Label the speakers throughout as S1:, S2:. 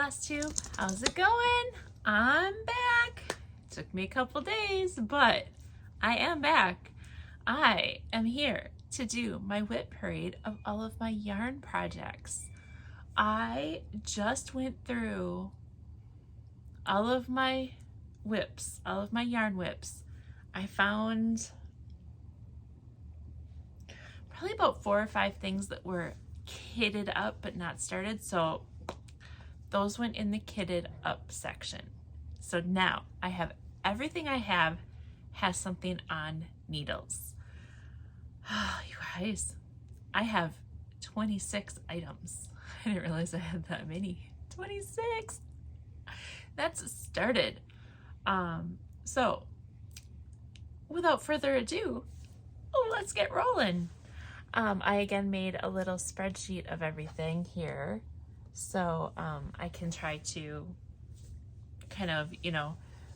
S1: FlossTube. How's it going? I'm back. Took me a couple days, but I am back. I am here to do my WIP parade of all of my yarn projects. I just went through all of my WIPs, all of my yarn WIPs. I found probably about 4 or 5 things that were kitted up but not started, so those went in the kitted up section. So now I have everything I have has something on needles. Oh, you guys, I have 26 items. I didn't realize I had that many. 26. That's started. So without further ado, let's get rolling. I again made a little spreadsheet of everything here, so I can try to kind of,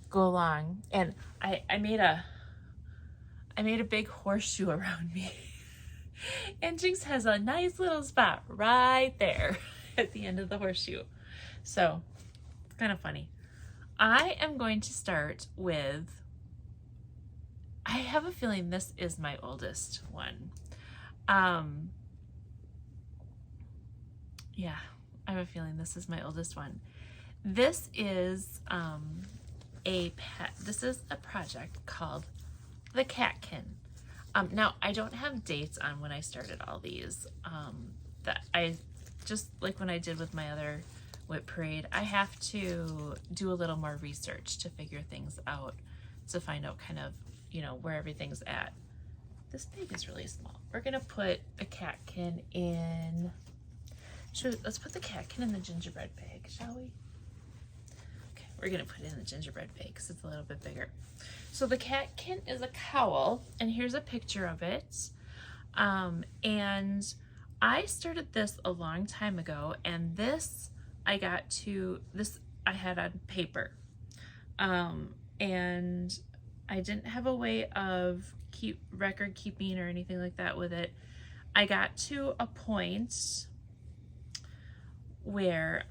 S1: go along. And I made a big horseshoe around me. And Jinx has a nice little spot right there at the end of the horseshoe. So it's kind of funny. I am going to start with, I have a feeling this is my oldest one. Yeah, I have a feeling this is my oldest one. This is this is a project called the Catkin. Now I don't have dates on when I started all these. That I just like when I did with my other WIP parade, I have to do a little more research to figure things out, to find out kind of, where everything's at. This bag is really small. We're gonna put the catkin in, let's put the catkin in the gingerbread bag, shall we? Okay, we're gonna put it in the gingerbread bag because it's a little bit bigger. So the catkin is a cowl, and here's a picture of it. And I started this a long time ago, and this I had on paper. And I didn't have a way of record keeping or anything like that with it. I got to a point where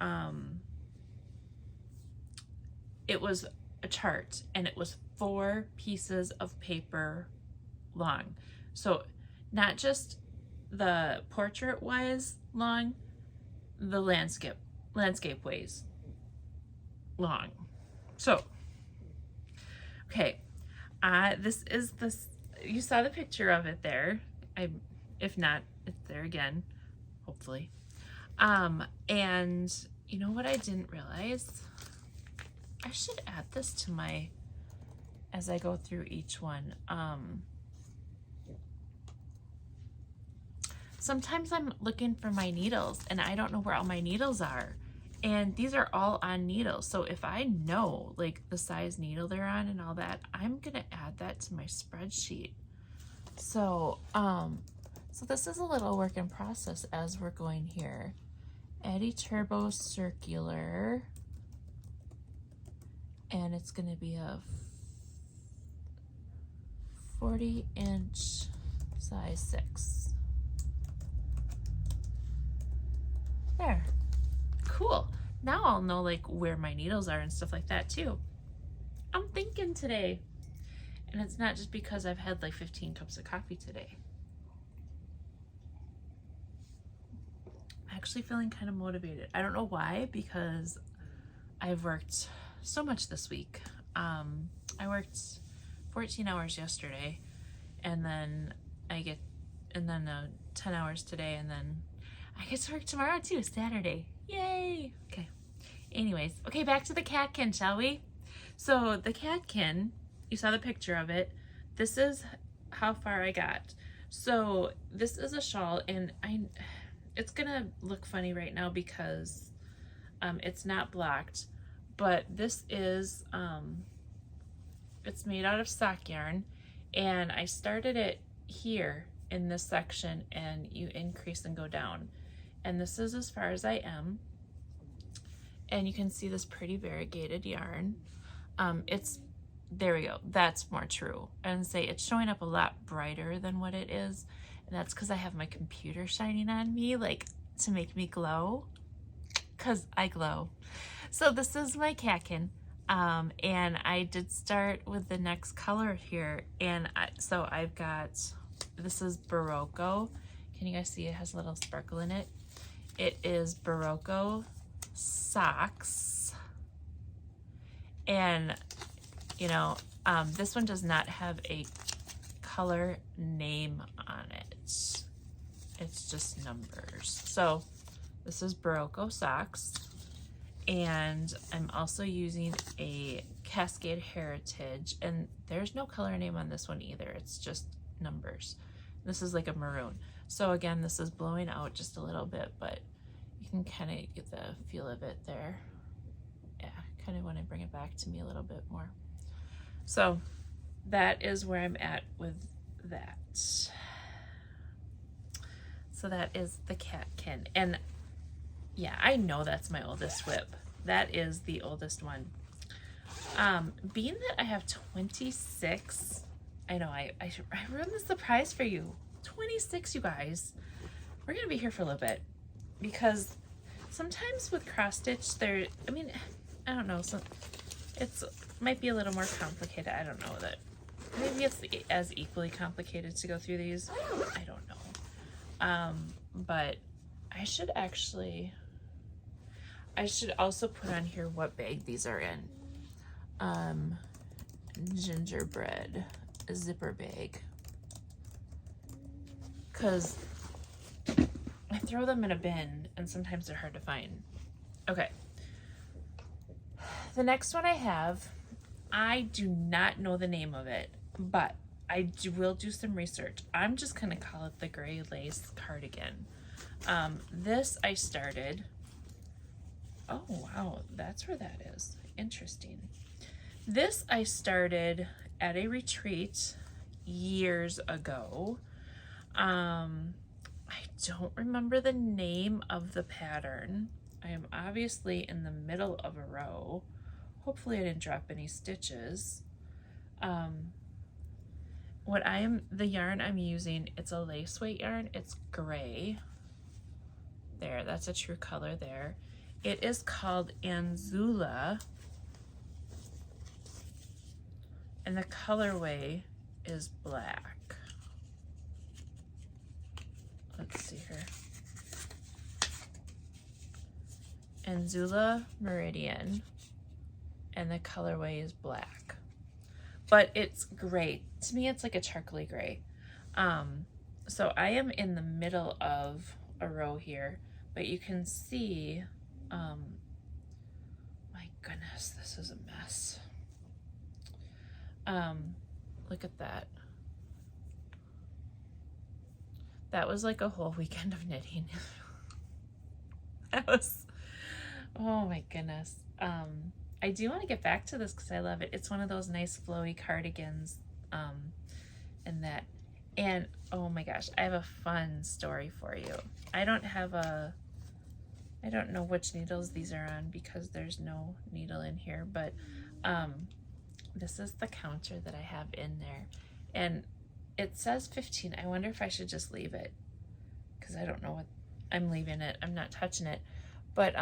S1: it was a chart, and it was 4 pieces of paper long. So not just the portrait wise long, the landscape ways long. So okay, this is this, you saw the picture of it there. If not, it's there again, hopefully. And you know what I didn't realize? I should add this to my, as I go through each one. Sometimes I'm looking for my needles and I don't know where all my needles are. And these are all on needles. So if I know like the size needle they're on and all that, I'm gonna add that to my spreadsheet. So, so this is a little work in process as we're going here. Eddy Turbo Circular. And it's gonna be a 40-inch size 6. There. Cool. Now I'll know like where my needles are and stuff like that too. I'm thinking today. And it's not just because I've had like 15 cups of coffee today. I'm actually feeling kind of motivated. I don't know why, because I've worked so much this week. I worked 14 hours yesterday, and then 10 hours today, and then I get to work tomorrow too, Saturday. Yay! Okay. Anyways, okay, back to the catkin, shall we? So the catkin, you saw the picture of it. This is how far I got. So this is a shawl, and it's gonna look funny right now because it's not blocked, but this is it's made out of sock yarn, and I started it here in this section, and you increase and go down. And this is as far as I am. And you can see this pretty variegated yarn. There we go, that's more true. And say it's showing up a lot brighter than what it is. And that's because I have my computer shining on me, like to make me glow. because I glow. So this is my catkin. And I did start with the next color here. And so I've got, this is Barocco. Can you guys see it has a little sparkle in it? It is Barocco socks. And, you know, this one does not have a color name on it. It's just numbers. So this is Barocco socks. And I'm also using a Cascade Heritage, and there's no color name on this one either. It's just numbers. This is like a maroon. So again, this is blowing out just a little bit, but you can kind of get the feel of it there. Yeah, kind of want to bring it back to me a little bit more. So that is where I'm at with that. So that is the catkin. And yeah, I know that's my oldest WIP. That is the oldest one. Being that I have 26, I know I ruined the surprise for you. 26, you guys. We're gonna be here for a little bit because sometimes with cross stitch, I don't know. So it's might be a little more complicated. I don't know that. Maybe it's as equally complicated to go through these. I don't know. But I should also put on here what bag these are in. Gingerbread zipper bag. Because I throw them in a bin and sometimes they're hard to find. Okay. The next one I have, I do not know the name of it, but I will do some research. I'm just going to call it the gray lace cardigan. This I started. Oh, wow. That's where that is. Interesting. This I started at a retreat years ago. I don't remember the name of the pattern. I am obviously in the middle of a row. Hopefully I didn't drop any stitches. The yarn I'm using, it's a lace weight yarn. It's gray. There, that's a true color there. It is called Anzula, and the colorway is black. Let's see here. Anzula Meridian, and the colorway is black. But it's gray. To me, it's like a charcoaly gray. So I am in the middle of a row here, but you can see, my goodness, this is a mess. Look at that. That was like a whole weekend of knitting. That was, oh my goodness. I do want to get back to this because I love it. It's one of those nice flowy cardigans, and oh my gosh, I have a fun story for you. I don't know which needles these are on because there's no needle in here, but this is the counter that I have in there, and it says 15. I wonder if I should just leave it because I don't know what I'm leaving it. I'm not touching it, but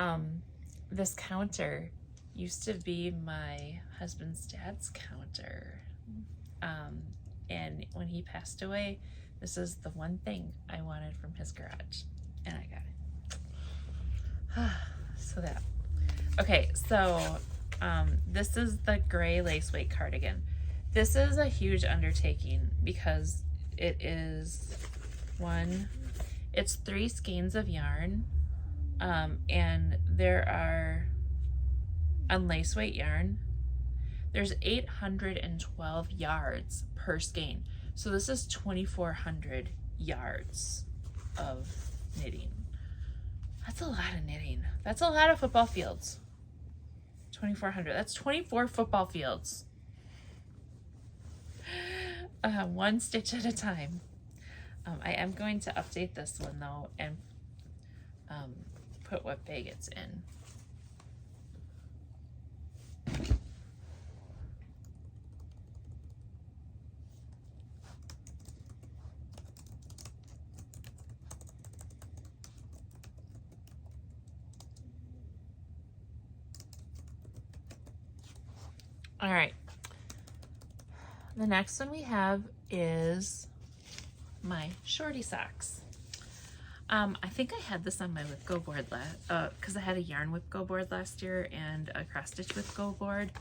S1: this counter used to be my husband's dad's counter, and when he passed away, this is the one thing I wanted from his garage, and I got it. So that. Okay, so this is the gray lace weight cardigan. This is a huge undertaking because it is it's 3 skeins of yarn, and there are, on lace weight yarn, there's 812 yards per skein. So this is 2,400 yards of knitting. That's a lot of knitting. That's a lot of football fields. 2,400. That's 24 football fields. One stitch at a time. I am going to update this one though and put what bag it's in. All right. The next one we have is my shorty socks. I think I had this on my WIP Go board because I had a yarn WIP Go board last year and a cross stitch WIP Go board.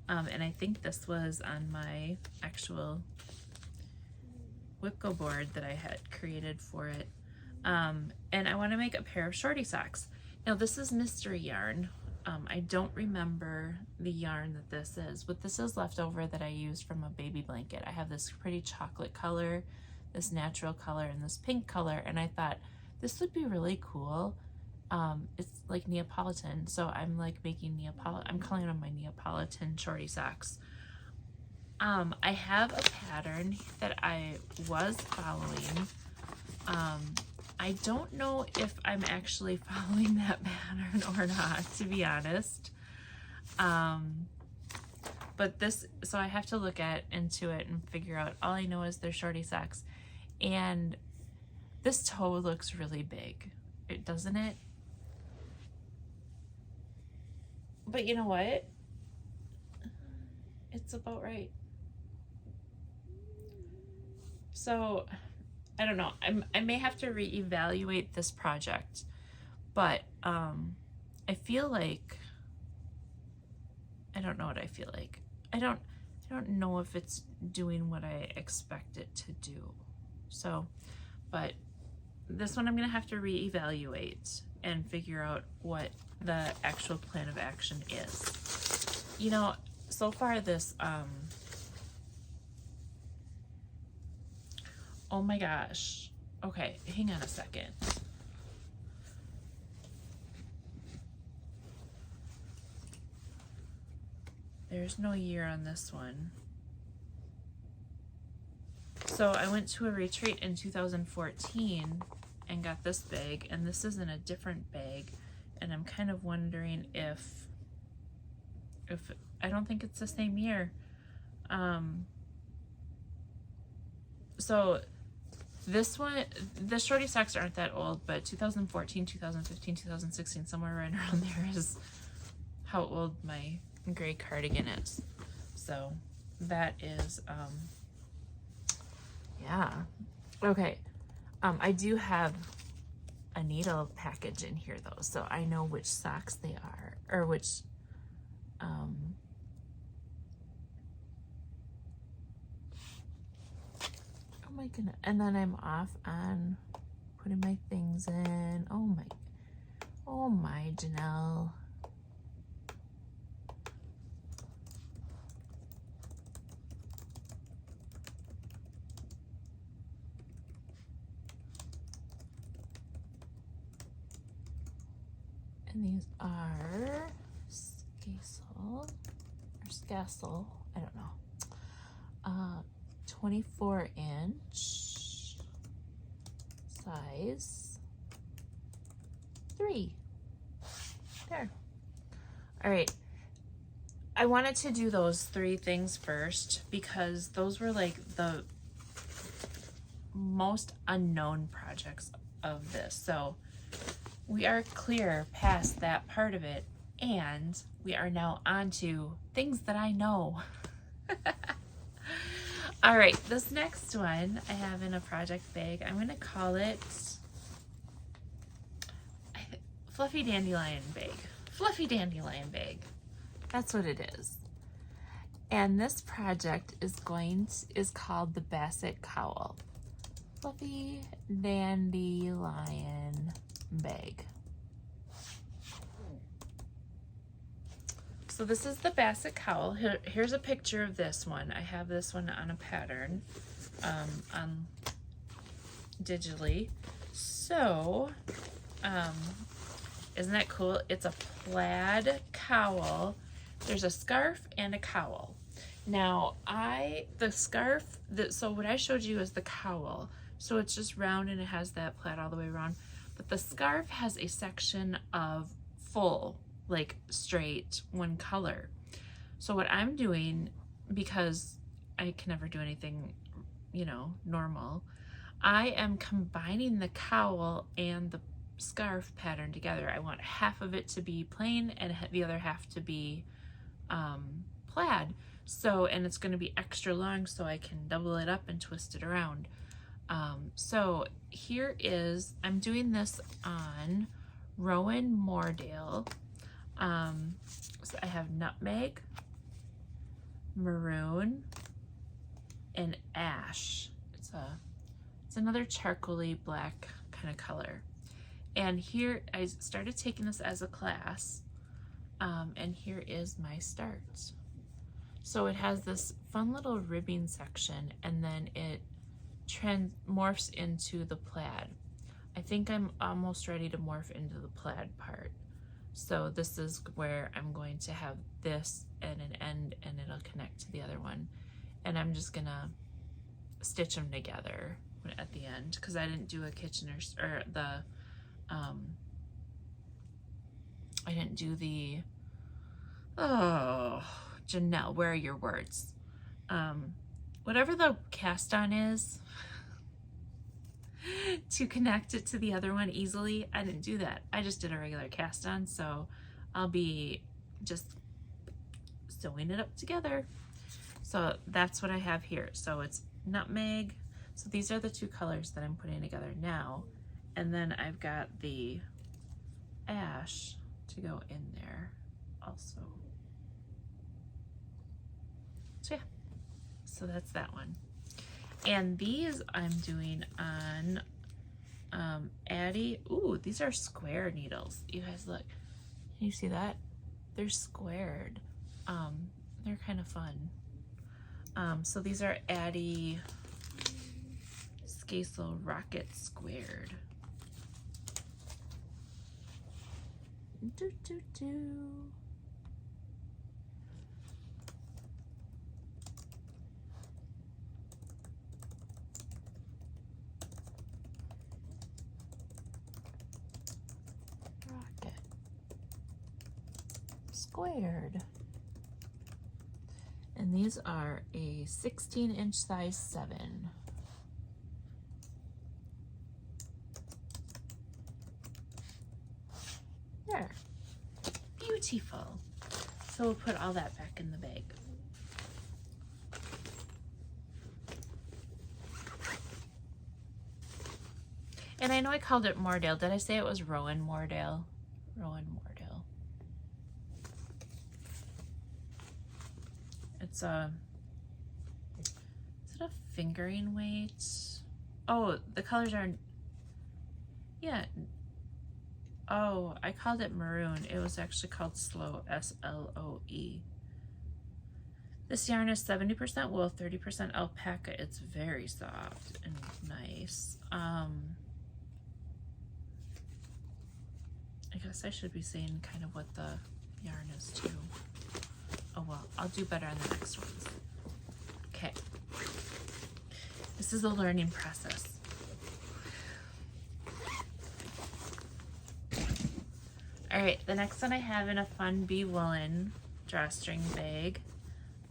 S1: And I think this was on my actual WIP Go board that I had created for it. And I want to make a pair of shorty socks. Now this is mystery yarn. I don't remember the yarn that this is, but this is leftover that I used from a baby blanket. I have this pretty chocolate color, this natural color, and this pink color, and I thought this would be really cool. It's like Neapolitan, so I'm like making I'm calling them my Neapolitan shorty socks. I have a pattern that I was following. I don't know if I'm actually following that pattern or not, to be honest. But so I have to look into it and figure out. All I know is they're shorty socks. And this toe looks really big, doesn't it? But you know what? It's about right. So I don't know. I may have to reevaluate this project, but I feel like I don't know what I feel like. I don't know if it's doing what I expect it to do. So, but this one I'm gonna have to reevaluate and figure out what the actual plan of action is. You know, so far this oh my gosh. Okay, hang on a second. There's no year on this one. So I went to a retreat in 2014 and got this bag, and this is in a different bag, and I'm kind of wondering if I don't think it's the same year. So this one, the shorty socks aren't that old, but 2014, 2015, 2016, somewhere right around there is how old my gray cardigan is. So that is, yeah. Okay. I do have a needle package in here though, so I know which socks they are, or which, oh my goodness. And then I'm off on putting my things in. Oh my, Janelle. And these are Scassel, I don't know. 24 inch, size 3. There. All right. I wanted to do those 3 things first because those were like the most unknown projects of this. So we are clear past that part of it, and we are now on to things that I know. All right, this next one I have in a project bag. I'm gonna call it Fluffy Dandelion Bag. Fluffy Dandelion Bag. That's what it is. And this project is called the Basset Cowl. Fluffy Dandelion Bag. So this is the Basset Cowl. Here's a picture of this one. I have this one on a pattern digitally. So isn't that cool? It's a plaid cowl. There's a scarf and a cowl. Now so what I showed you is the cowl. So it's just round and it has that plaid all the way around. But the scarf has a section of full, like straight, one color. So what I'm doing, because I can never do anything, you know, normal, I am combining the cowl and the scarf pattern together. I want half of it to be plain and the other half to be plaid. So, and it's going to be extra long so I can double it up and twist it around. So here is, I'm doing this on Rowan Moordale. So I have nutmeg, maroon, and ash. It's another charcoaly black kind of color. And here I started taking this as a class, and here is my start. So it has this fun little ribbing section, and then it morphs into the plaid. I think I'm almost ready to morph into the plaid part. So this is where I'm going to have this and an end, and it'll connect to the other one. And I'm just gonna stitch them together at the end, because I didn't do a Kitchener, or the, I didn't do the, oh, Janelle, where are your words? Whatever the cast on is to connect it to the other one easily, I didn't do that. I just did a regular cast on, so I'll be just sewing it up together. So that's what I have here. So it's nutmeg. So these are the two colors that I'm putting together now. And then I've got the ash to go in there also. So yeah, so that's that one. And these I'm doing on Addie. Ooh, these are square needles. You guys look, can you see that? They're squared. They're kind of fun. So these are Addie Scasel Rocket Squared. Do, do, do. Rocket Squared. And these are a 16-inch size 7. There. Beautiful. So we'll put all that back in the bag. And I know I called it Moordale. Did I say it was Rowan Moordale? Rowan Moordale. It's a, is it a fingering weight? Oh, the colors are, yeah. Oh, I called it maroon. It was actually called Sloe, S-L-O-E. This yarn is 70% wool, 30% alpaca. It's very soft and nice. I guess I should be saying kind of what the yarn is too. Oh well, I'll do better on the next ones. Okay. This is a learning process. All right, the next one I have in a fun bee woolen drawstring bag.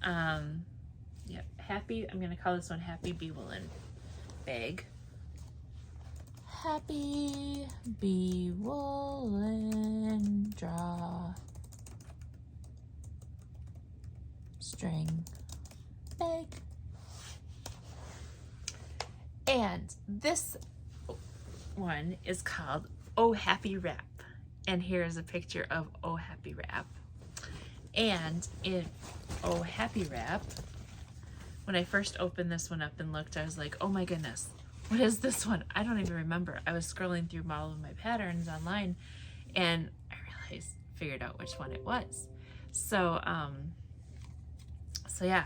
S1: Yep, happy, I'm gonna call this one Happy Bee Woolen bag. Happy Bee Woolen drawstring bag. And this one is called Oh Happy Wrap. And here's a picture of Oh Happy Wrap. And in Oh Happy Wrap, when I first opened this one up and looked, I was like, oh my goodness, what is this one? I don't even remember. I was scrolling through all of my patterns online, and I figured out which one it was. So, so yeah.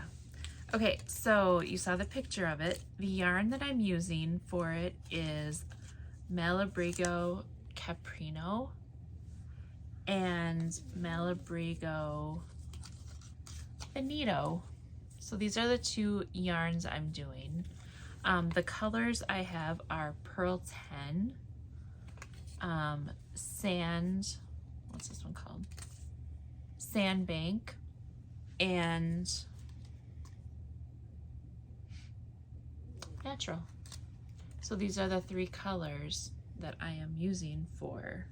S1: Okay, so you saw the picture of it. The yarn that I'm using for it is Malabrigo Caprino and Malabrigo Benito. So these are the two yarns I'm doing. The colors I have are Pearl 10, Sand, what's this one called? Sandbank, and Natural. So these are the three colors that I am using for,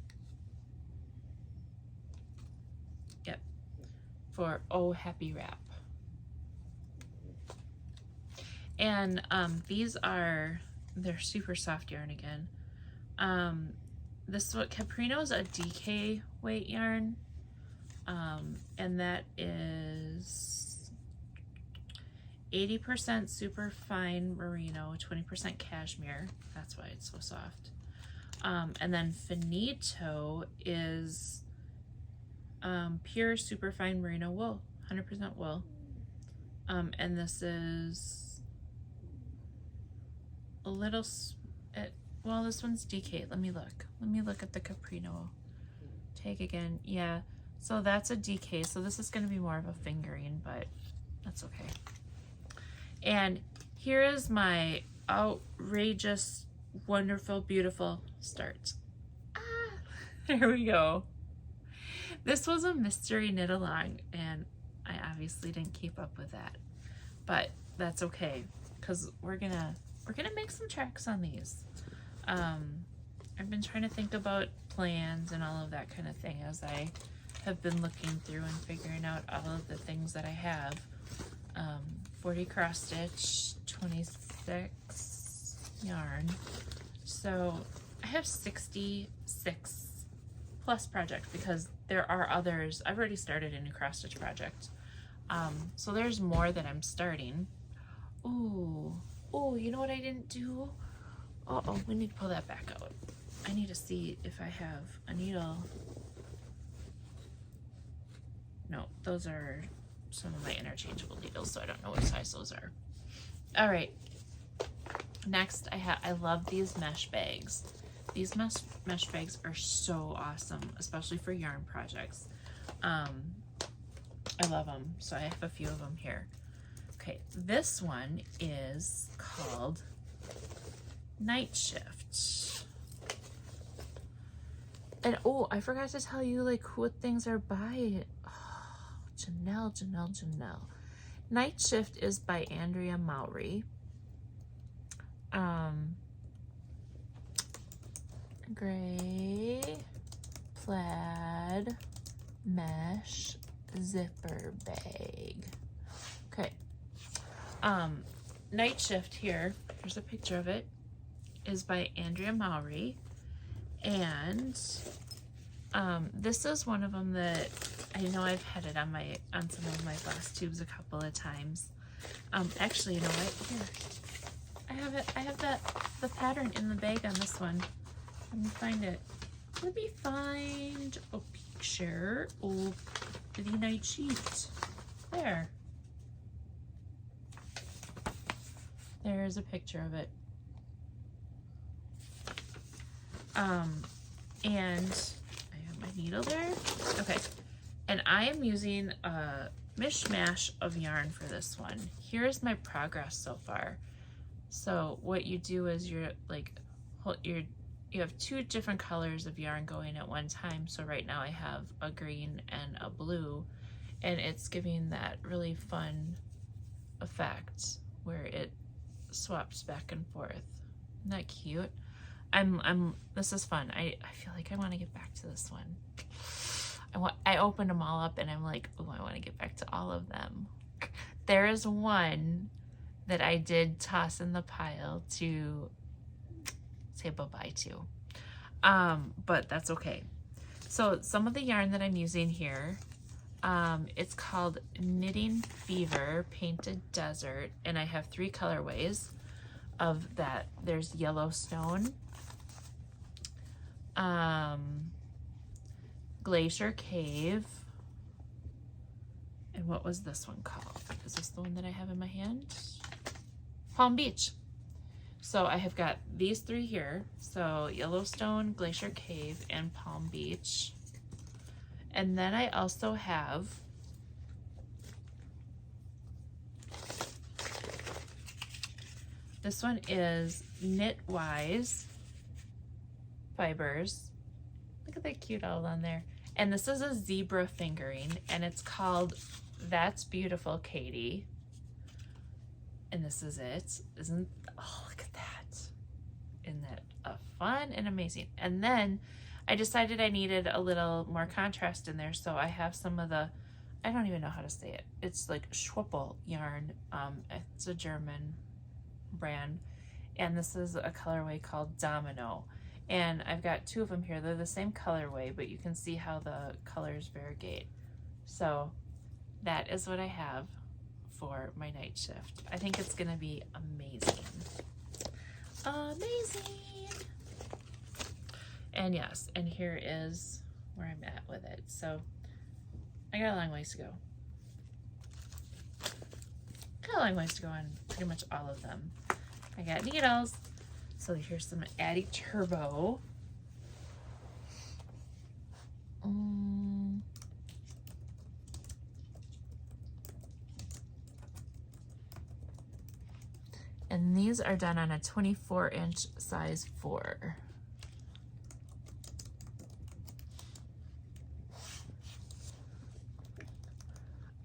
S1: yep, for Oh Happy Wrap. And they're super soft yarn again. This one, Caprino, is a DK weight yarn. And that is 80% super fine merino, 20% cashmere. That's why it's so soft. And then Finito is pure super fine merino wool, 100% wool. And this is a little, well, this one's DK. Let me look. Let me look at the Caprino tag again. Yeah, so that's a DK. So this is going to be more of a fingering, but that's okay. And here is my outrageous, wonderful, beautiful start. There we go. This was a mystery knit along, and I obviously didn't keep up with that, but that's okay, because we're gonna make some tracks on these. I've been trying to think about plans and all of that kind of thing as I have been looking through and figuring out all of the things that I have. 40 cross stitch, 26 yarn. So I have 66 plus projects because there are others. I've already started a new cross stitch project. So there's more that I'm starting. Ooh, you know what I didn't do? Uh-oh, we need to pull that back out. I need to see if I have a needle. No, those are some of my interchangeable needles, so I don't know what size those are. All right, next I love these mesh bags. These mesh bags are so awesome, especially for yarn projects. I love them, so I have a few of them here. Okay, this one is called Night Shift. And oh, I forgot to tell you like what things are by. Oh, Janelle. Night Shift is by Andrea Mowry. Gray plaid mesh zipper bag. Okay. Night Shift here's a picture of it, is by Andrea Mowry. And this is one of them that I know I've had it on some of my FlossTubes a couple of times. Actually, you know what? Here, I have the pattern in the bag on this one. Let me find it. Let me find a picture of the night sheet. There's a picture of it. And I have my needle there. Okay. And I am using a mishmash of yarn for this one. Here's my progress so far. So what you do is you have two different colors of yarn going at one time. So right now I have a green and a blue, and it's giving that really fun effect where it swaps back and forth. Isn't that cute? This is fun. I feel like I want to get back to this one. I opened them all up and I'm like, oh, I want to get back to all of them. There is one that I did toss in the pile to say bye-bye to. But that's okay. So some of the yarn that I'm using here, it's called Knitting Fever Painted Desert, and I have 3 colorways of that. There's Yellowstone, Glacier Cave, and what was this one called? Is this the one that I have in my hand? Palm Beach. So I have got these 3 here. So Yellowstone, Glacier Cave, and Palm Beach. And then I also have this one is Knitwise Fibers. Look at that cute owl on there. And this is a zebra fingering, and it's called That's Beautiful, Katie. And this is it. Oh, look at that. Isn't that fun and amazing? And then I decided I needed a little more contrast in there, so I have some of the, I don't even know how to say it. It's like Schwuppel yarn. It's a German brand, and this is a colorway called Domino. And I've got 2 of them here. They're the same colorway, but you can see how the colors variegate. So that is what I have for my night shift. I think it's gonna be amazing. Amazing. And yes, and here is where I'm at with it. So I got a long ways to go. Got a long ways to go on pretty much all of them. I got needles. So here's some Addy Turbo. And these are done on a 24-inch size 4.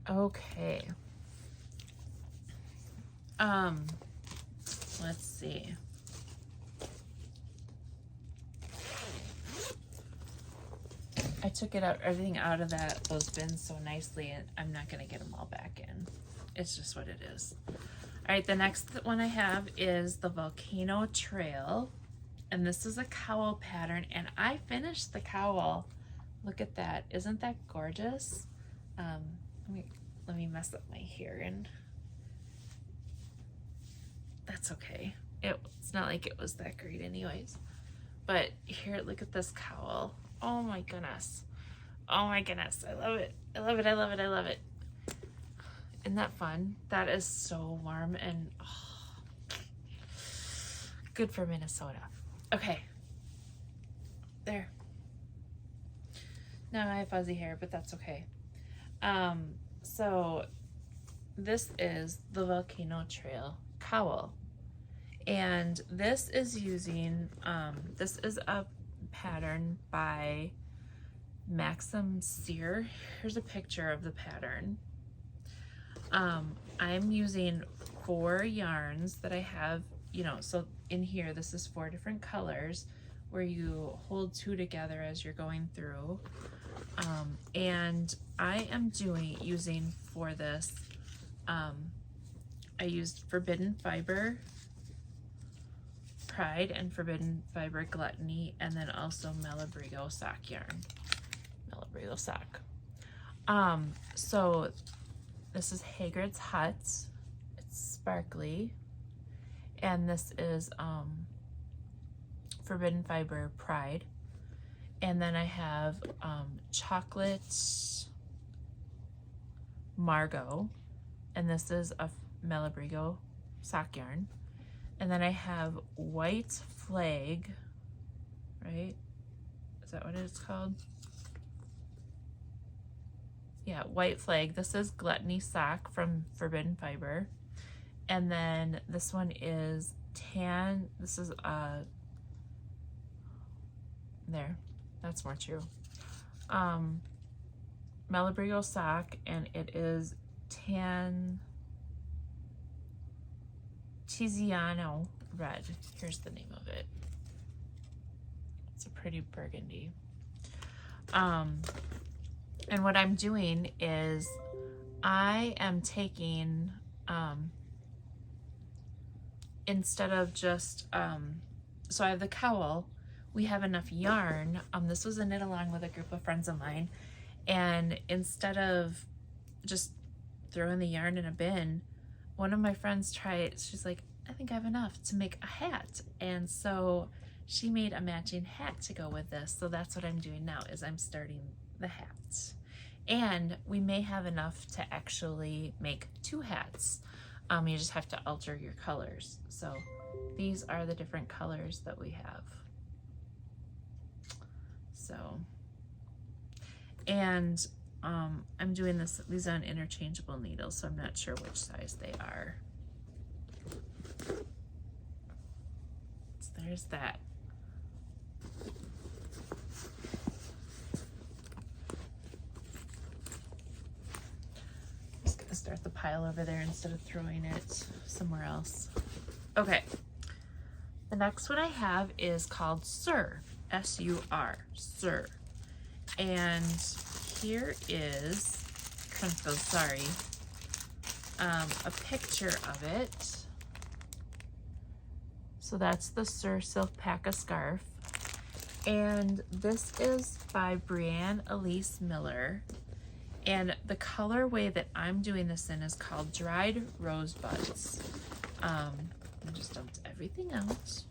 S1: Okay. Let's see. I took everything out of those bins so nicely, and I'm not gonna get them all back in. It's just what it is. All right, the next one I have is the Volcano Trail, and this is a cowl pattern, and I finished the cowl. Look at that, isn't that gorgeous? Let me mess up my hair, and that's okay. It's not like it was that great anyways. But here, look at this cowl. Oh my goodness. Oh my goodness. I love it. I love it. I love it. I love it. Isn't that fun? That is so warm and good for Minnesota. Okay. There. Now I have fuzzy hair, but that's okay. So this is the Volcano Trail cowl. And this is using, this is a pattern by Maxim Sear. Here's a picture of the pattern. I'm using 4 yarns that I have, you know, so in here, this is 4 different colors where you hold 2 together as you're going through. And I am using for this, I used Forbidden Fiber Pride and Forbidden Fiber Gluttony, and then also Malabrigo sock yarn. Malabrigo sock. So this is Hagrid's Hut. It's sparkly. And this is Forbidden Fiber Pride. And then I have Chocolate Margot. And this is a Malabrigo sock yarn. And then I have White Flag, right? Is that what it's called? Yeah, White Flag. This is Gluttony Sock from Forbidden Fiber. And then this one is Tan. This is, there. That's more true. Malabrigo Sock, and it is Tiziano Red. Here's the name of it. It's a pretty burgundy. And what I'm doing is I am taking, instead of just, so I have the cowl, we have enough yarn. This was a knit along with a group of friends of mine. And instead of just throwing the yarn in a bin, one of my friends tried, she's like, I think I have enough to make a hat. And so she made a matching hat to go with this. So that's what I'm doing now, is I'm starting the hats. And we may have enough to actually make 2 hats. You just have to alter your colors. So these are the different colors that we have. So, and I'm doing these on interchangeable needles, so I'm not sure which size they are. So there's that. I'm just gonna start the pile over there instead of throwing it somewhere else. Okay, the next one I have is called Sur, S-U-R, Sur. And here is, I'm so sorry, a picture of it. So that's the Sur Silk Pack-A Scarf. And this is by Brianne Elise Miller. And the colorway that I'm doing this in is called Dried Rosebuds. I just dumped everything out.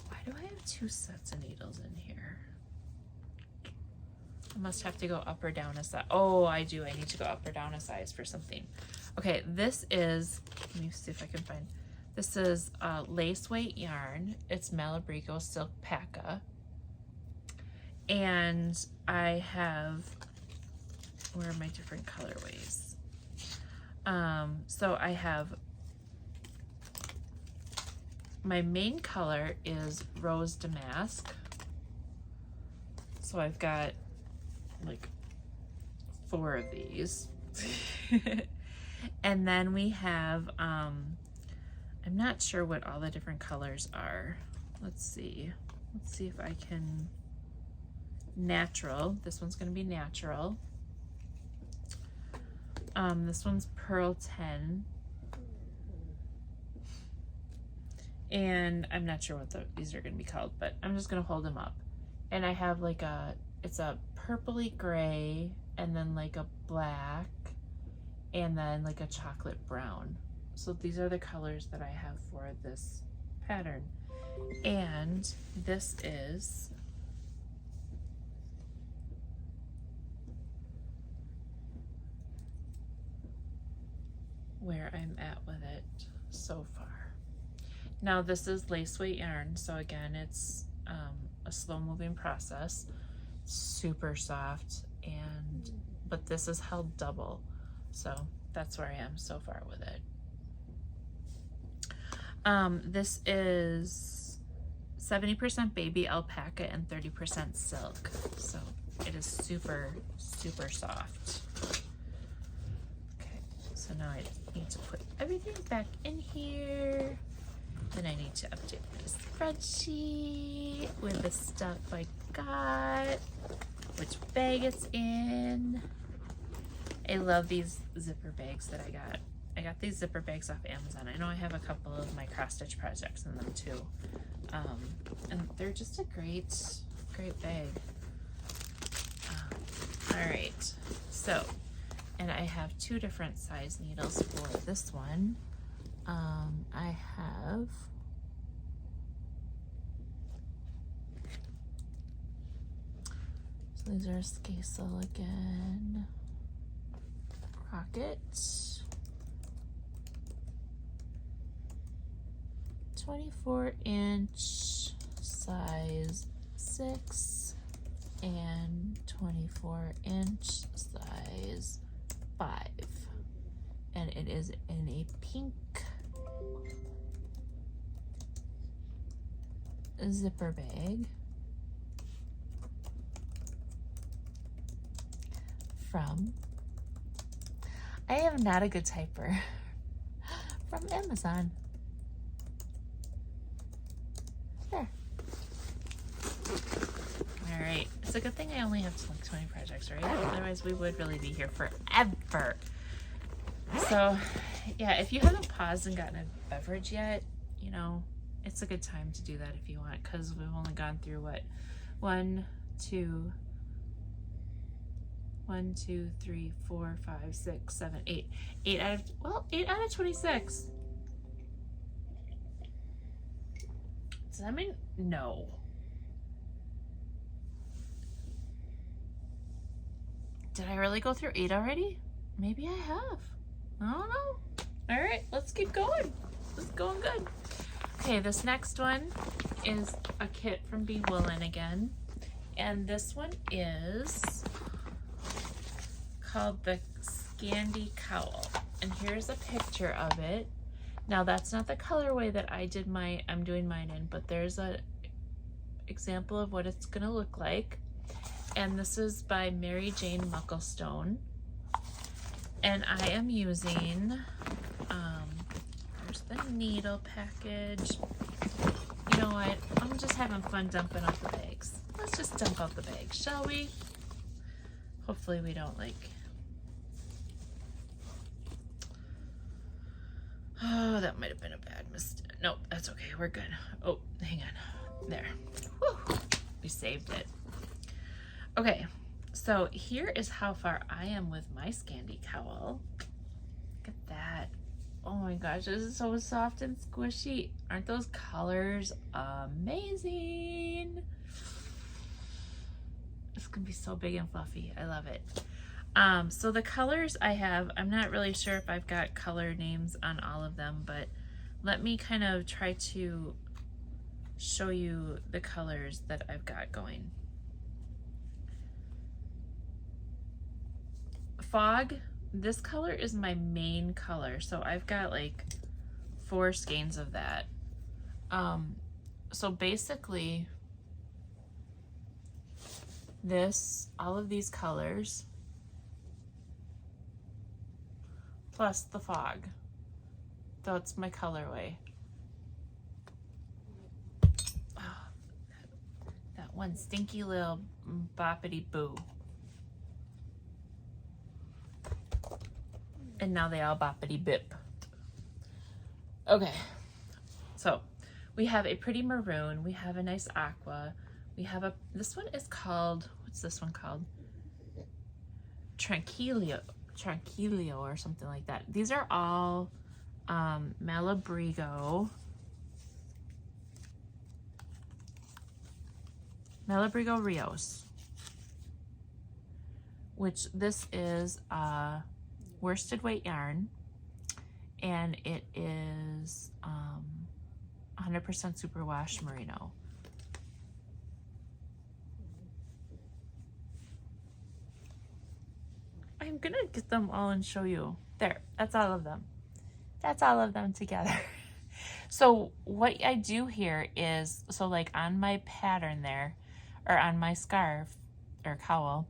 S1: Why do I have 2 sets of needles in here? I must have to go up or down a size. Oh, I do. I need to go up or down a size for something. Okay, this is, let me see if I can find, this is lace weight yarn. It's Malabrigo Silk Pack-A. And I have, where are my different colorways? So I have, my main color is Rose Damask. So I've got like 4 of these. And then we have, I'm not sure what all the different colors are. Let's see if I can, natural, this one's gonna be natural. This one's Pearl 10. And I'm not sure what these are gonna be called, but I'm just gonna hold them up. And I have like it's a purpley gray, and then like a black, and then like a chocolate brown. So these are the colors that I have for this pattern. And this is where I'm at with it so far. Now this is lace weight yarn, so again it's a slow moving process, super soft, and but this is held double, so that's where I am so far with it. This is 70% baby alpaca and 30% silk, so it is super soft. Okay, so now I need to put everything back in here. Then I need to update my spreadsheet with the stuff I got, which bag it's in. I love these zipper bags that I got. I got these zipper bags off Amazon. I know I have a couple of my cross stitch projects in them too. And they're just a great bag. All right, so, and I have 2 different size needles for this one. I have so these are Scasel again, Crockett, 24-inch size 6 and 24-inch size 5, and it is in a pink zipper bag from, I am not a good typer, from Amazon. There. All right, it's a good thing I only have like 20 projects, right? Otherwise we would really be here forever. So yeah, if you haven't paused and gotten a beverage yet, you know, it's a good time to do that if you want, because we've only gone through what, 1, 2, 3, 4, 5, 6, 7, 8. 8 out of 26. Does that mean no? Did I really go through 8 already? Maybe I have. I don't know. All right, let's keep going. It's going good. Okay, this next one is a kit from Be Woolen again. And this one is called the Scandi Cowl. And here's a picture of it. Now that's not the colorway that I'm doing mine in, but there's a example of what it's gonna look like. And this is by Mary Jane Mucklestone. And I am using, there's the needle package. You know what? I'm just having fun dumping out the bags. Let's just dump out the bags, shall we? Hopefully we don't oh, that might have been a bad mistake. Nope, that's okay. We're good. Oh, hang on. There. Whew. We saved it. Okay, so here is how far I am with my Scandi cowl. Look at that. Oh my gosh, this is so soft and squishy. Aren't those colors amazing? It's gonna be so big and fluffy. I love it. So the colors I have, I'm not really sure if I've got color names on all of them, but let me kind of try to show you the colors that I've got going. Fog, this color is my main color, so I've got like 4 skeins of that. So basically all of these colors plus the fog, that's my colorway. Oh, that one stinky little boppity boo. And now they all boppity bip. Okay, so we have a pretty maroon, we have a nice aqua, we have this one is called, what's this one called? Tranquilio or something like that. These are all Malabrigo Rios, which this is worsted weight yarn, and it is 100% superwash merino. I'm gonna get them all and show you. There, that's all of them. That's all of them together. So what I do here is, so like on my pattern there, or on my scarf or cowl,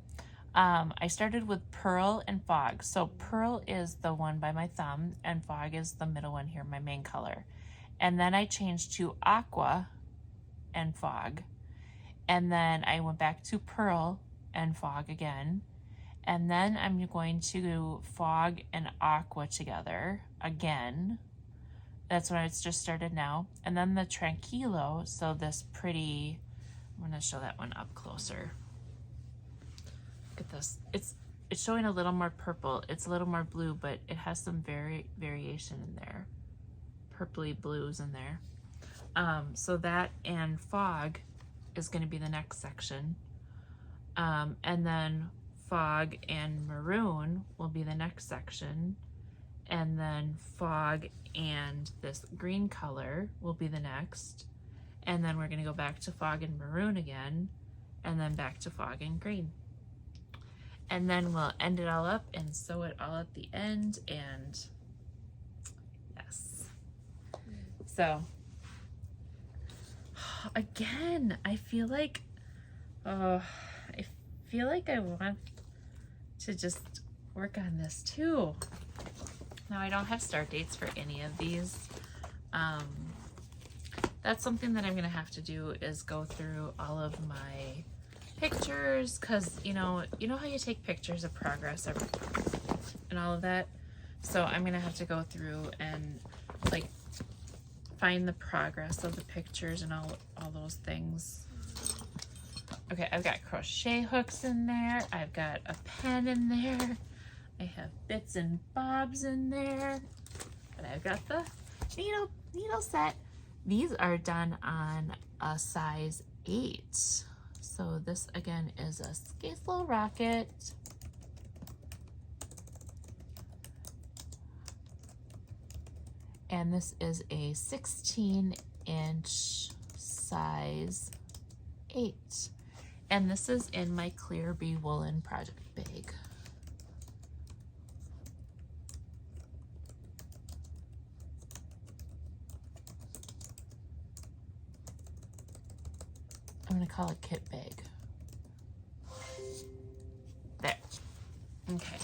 S1: I started with Pearl and Fog. So Pearl is the one by my thumb and Fog is the middle one here, my main color. And then I changed to Aqua and Fog. And then I went back to Pearl and Fog again. And then I'm going to do Fog and Aqua together again. That's when it's just started now. And then the Tranquilo, so this pretty, I'm gonna show that one up closer. Look at this. It's showing a little more purple. It's a little more blue, but it has some variation in there. Purpley blues in there. So that and Fog is gonna be the next section. And then Fog and Maroon will be the next section, and then Fog and this green color will be the next, and then we're going to go back to Fog and Maroon again, and then back to Fog and green, and then we'll end it all up and sew it all at the end. And yes, so again, I feel like I want to just work on this too. Now I don't have start dates for any of these. That's something that I'm gonna have to do, is go through all of my pictures, because you know how you take pictures of progress and all of that. So I'm gonna have to go through and like find the progress of the pictures and all those things. Okay, I've got crochet hooks in there. I've got a pen in there. I have bits and bobs in there. And I've got the needle set. These are done on a size 8. So this again is a Skate-Slow Rocket. And this is a 16-inch size 8. And this is in my Clear Bee Woolen project bag. I'm gonna call it kit bag. There. Okay.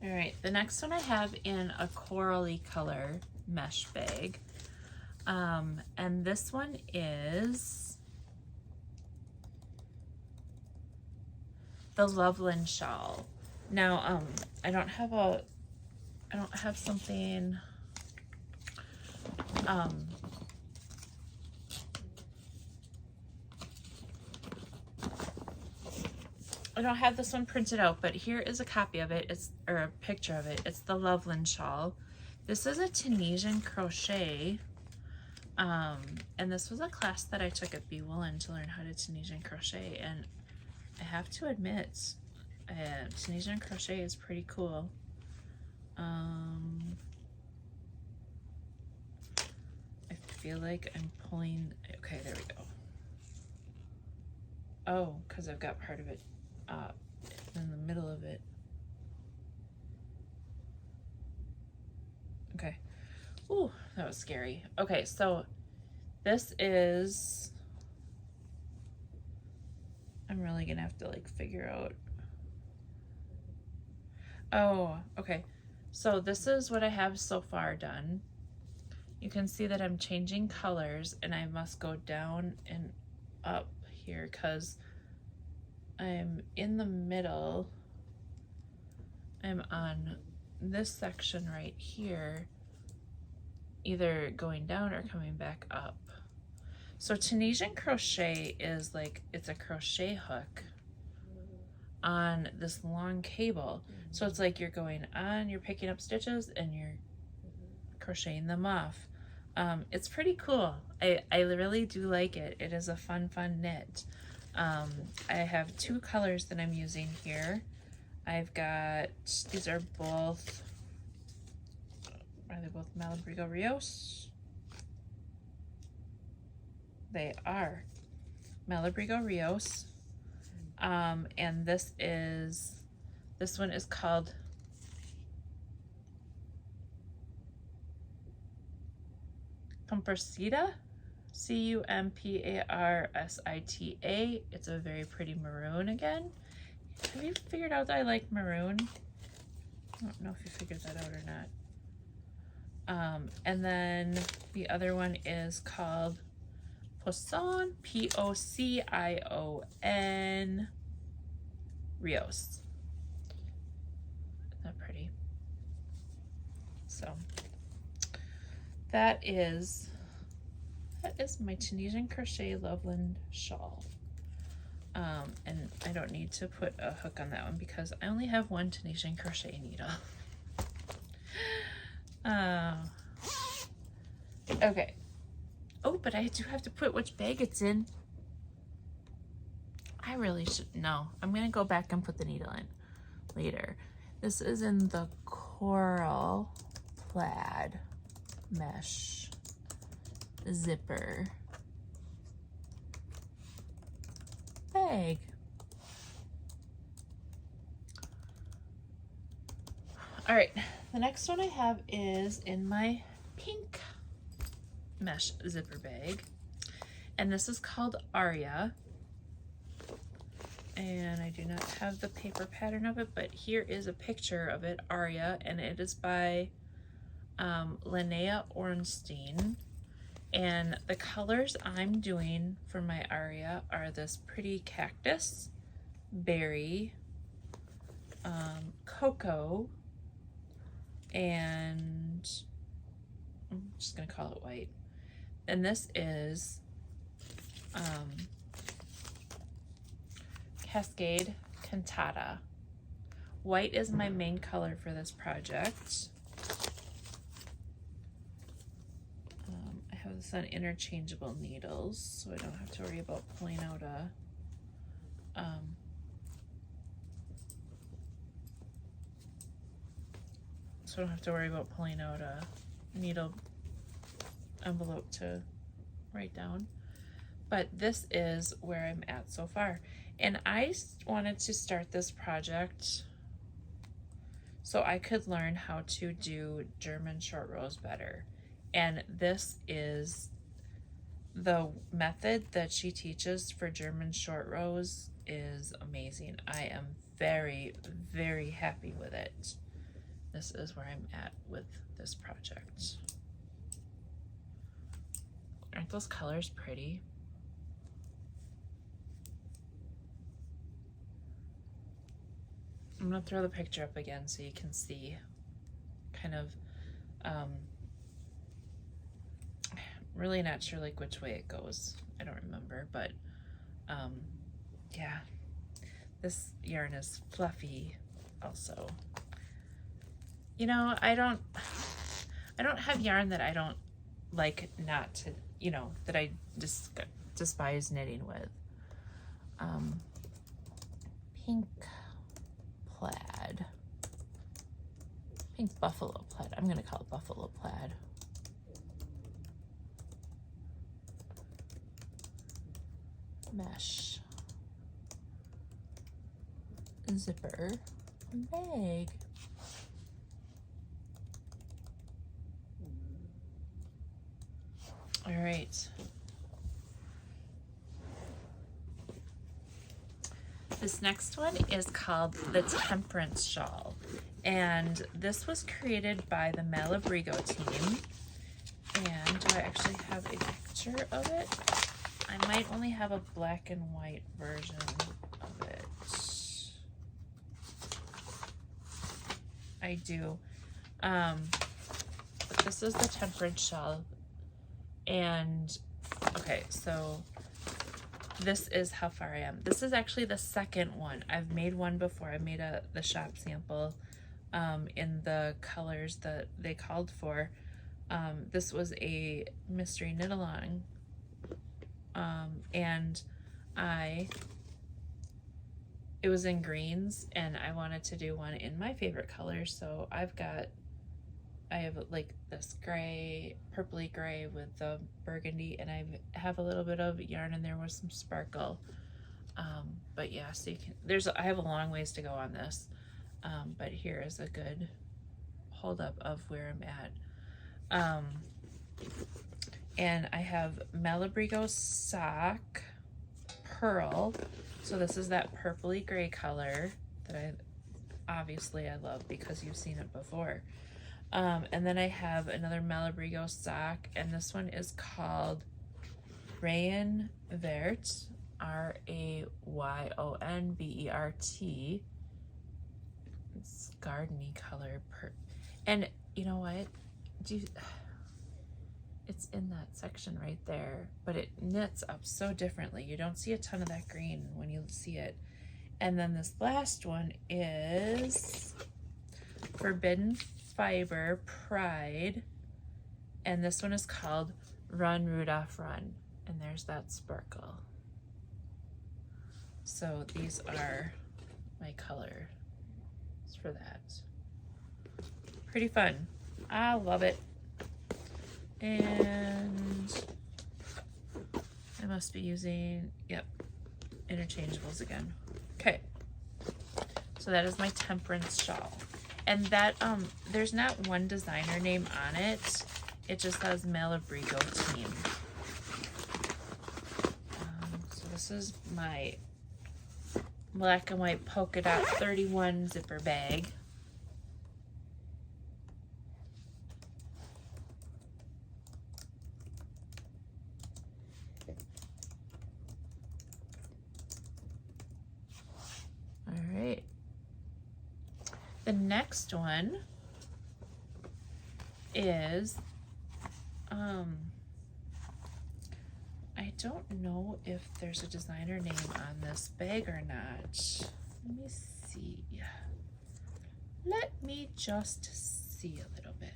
S1: All right, the next one I have in a corally color mesh bag. And this one is the Loveland shawl. Now, I don't have something, I don't have this one printed out, but here is a copy of it. Or a picture of it. It's the Loveland shawl. This is a Tunisian crochet. And this was a class that I took at Be Woolen to learn how to Tunisian crochet. And I have to admit, Tunisian crochet is pretty cool. I feel like I'm pulling, okay, there we go. Oh, because I've got part of it in the middle of it. Okay. Ooh, that was scary. Okay, so this is, I'm really gonna have to like figure out. Oh, okay. So this is what I have so far done. You can see that I'm changing colors and I must go down and up here because I'm in the middle. I'm on this section right here, either going down or coming back up. So Tunisian crochet is like, it's a crochet hook on this long cable. So it's like you're going on, you're picking up stitches and you're crocheting them off. It's pretty cool. I really do like it. It is a fun knit. I have two colors that I'm using here. I've got, these are they both Malabrigo Rios? They are Malabrigo Rios. And this one is called Cumpersita, Cumpersita. It's a very pretty maroon again. Have you figured out that I like maroon? I don't know if you figured that out or not. And then the other one is called Poisson, Pocion Rios. Isn't that pretty? So that is my Tunisian crochet Loveland shawl. And I don't need to put a hook on that one because I only have one Tunisian crochet needle. Okay. Oh, but I do have to put which bag it's in. I really should know. I'm gonna go back and put the needle in later. This is in the coral plaid mesh zipper bag. All right, the next one I have is in my pink mesh zipper bag, and this is called Aria. And I do not have the paper pattern of it, but here is a picture of it, Aria, and it is by Linnea Ornstein. And the colors I'm doing for my Aria are this pretty cactus, berry, cocoa, and I'm just gonna call it white. And this is Cascade Cantata. White is my main color for this project. I have this on interchangeable needles, so I don't have to worry about pulling out a needle envelope to write down. But this is where I'm at so far. And I wanted to start this project so I could learn how to do German short rows better. And this is the method that she teaches for German short rows is amazing. I am very, very happy with it. This is where I'm at with this project. Aren't those colors pretty? I'm gonna throw the picture up again so you can see kind of, really not sure like which way it goes. I don't remember, but yeah, this yarn is fluffy also. You know, I don't have yarn that I don't like not to, you know, that I just despise knitting with. Pink plaid. Pink buffalo plaid. I'm gonna call it buffalo plaid. Mesh. Zipper. Bag. All right. This next one is called the Temperance Shawl, and this was created by the Malabrigo team. And do I actually have a picture of it? I might only have a black and white version of it. I do. But this is the Temperance Shawl. And okay, so this is how far I am. This is actually the second one. I've made one before. I made the shop sample in the colors that they called for. This was a mystery knit along, and it was in greens, and I wanted to do one in my favorite colors. So I have like this gray, purpley gray with the burgundy, and I have a little bit of yarn in there with some sparkle. But yeah, so you can, I have a long ways to go on this, but here is a good hold up of where I'm at. And I have Malabrigo sock pearl. So this is that purpley gray color that obviously I love because you've seen it before. And then I have another Malabrigo sock, and this one is called Rayon Vert, R-A-Y-O-N-B-E-R-T. It's gardeny color. And you know what? It's in that section right there, but it knits up so differently. You don't see a ton of that green when you see it. And then this last one is Forbidden Fiber Pride, and this one is called Run Rudolph Run, and there's that sparkle. So these are my colors for that. Pretty fun. I love it. And I must be using, yep, interchangeables again. Okay, so that is my Temperance Shawl. And that, there's not one designer name on it. It just says Malabrigo team. So this is my black and white polka dot 31 zipper bag. All right. The next one is, I don't know if there's a designer name on this bag or not. Let me see. Let me just see a little bit.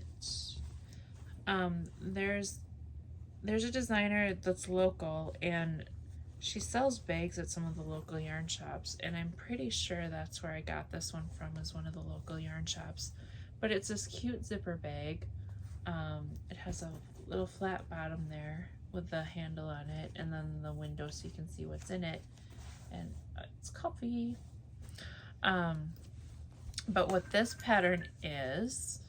S1: There's a designer that's local, and she sells bags at some of the local yarn shops, and I'm pretty sure that's where I got this one from, is one of the local yarn shops. But it's this cute zipper bag. It has a little flat bottom there with the handle on it, and then the window so you can see what's in it, and it's comfy. But what this pattern is,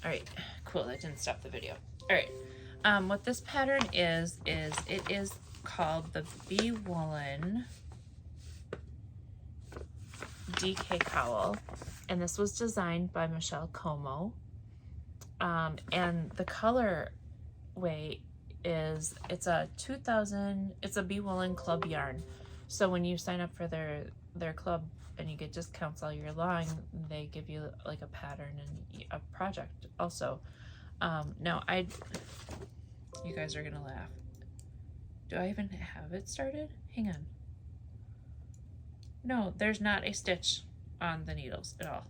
S1: all right, cool, that didn't stop the video. All right, what this pattern is it is called the Bee Woolen DK Cowl, and this was designed by Michelle Como. And the color way is, it's a 2000, it's a Be Woolen Club yarn. So when you sign up for their club and you get discounts all year long, they give you like a pattern and a project also. Now you guys are gonna laugh. Do I even have it started? Hang on. No, there's not a stitch on the needles at all.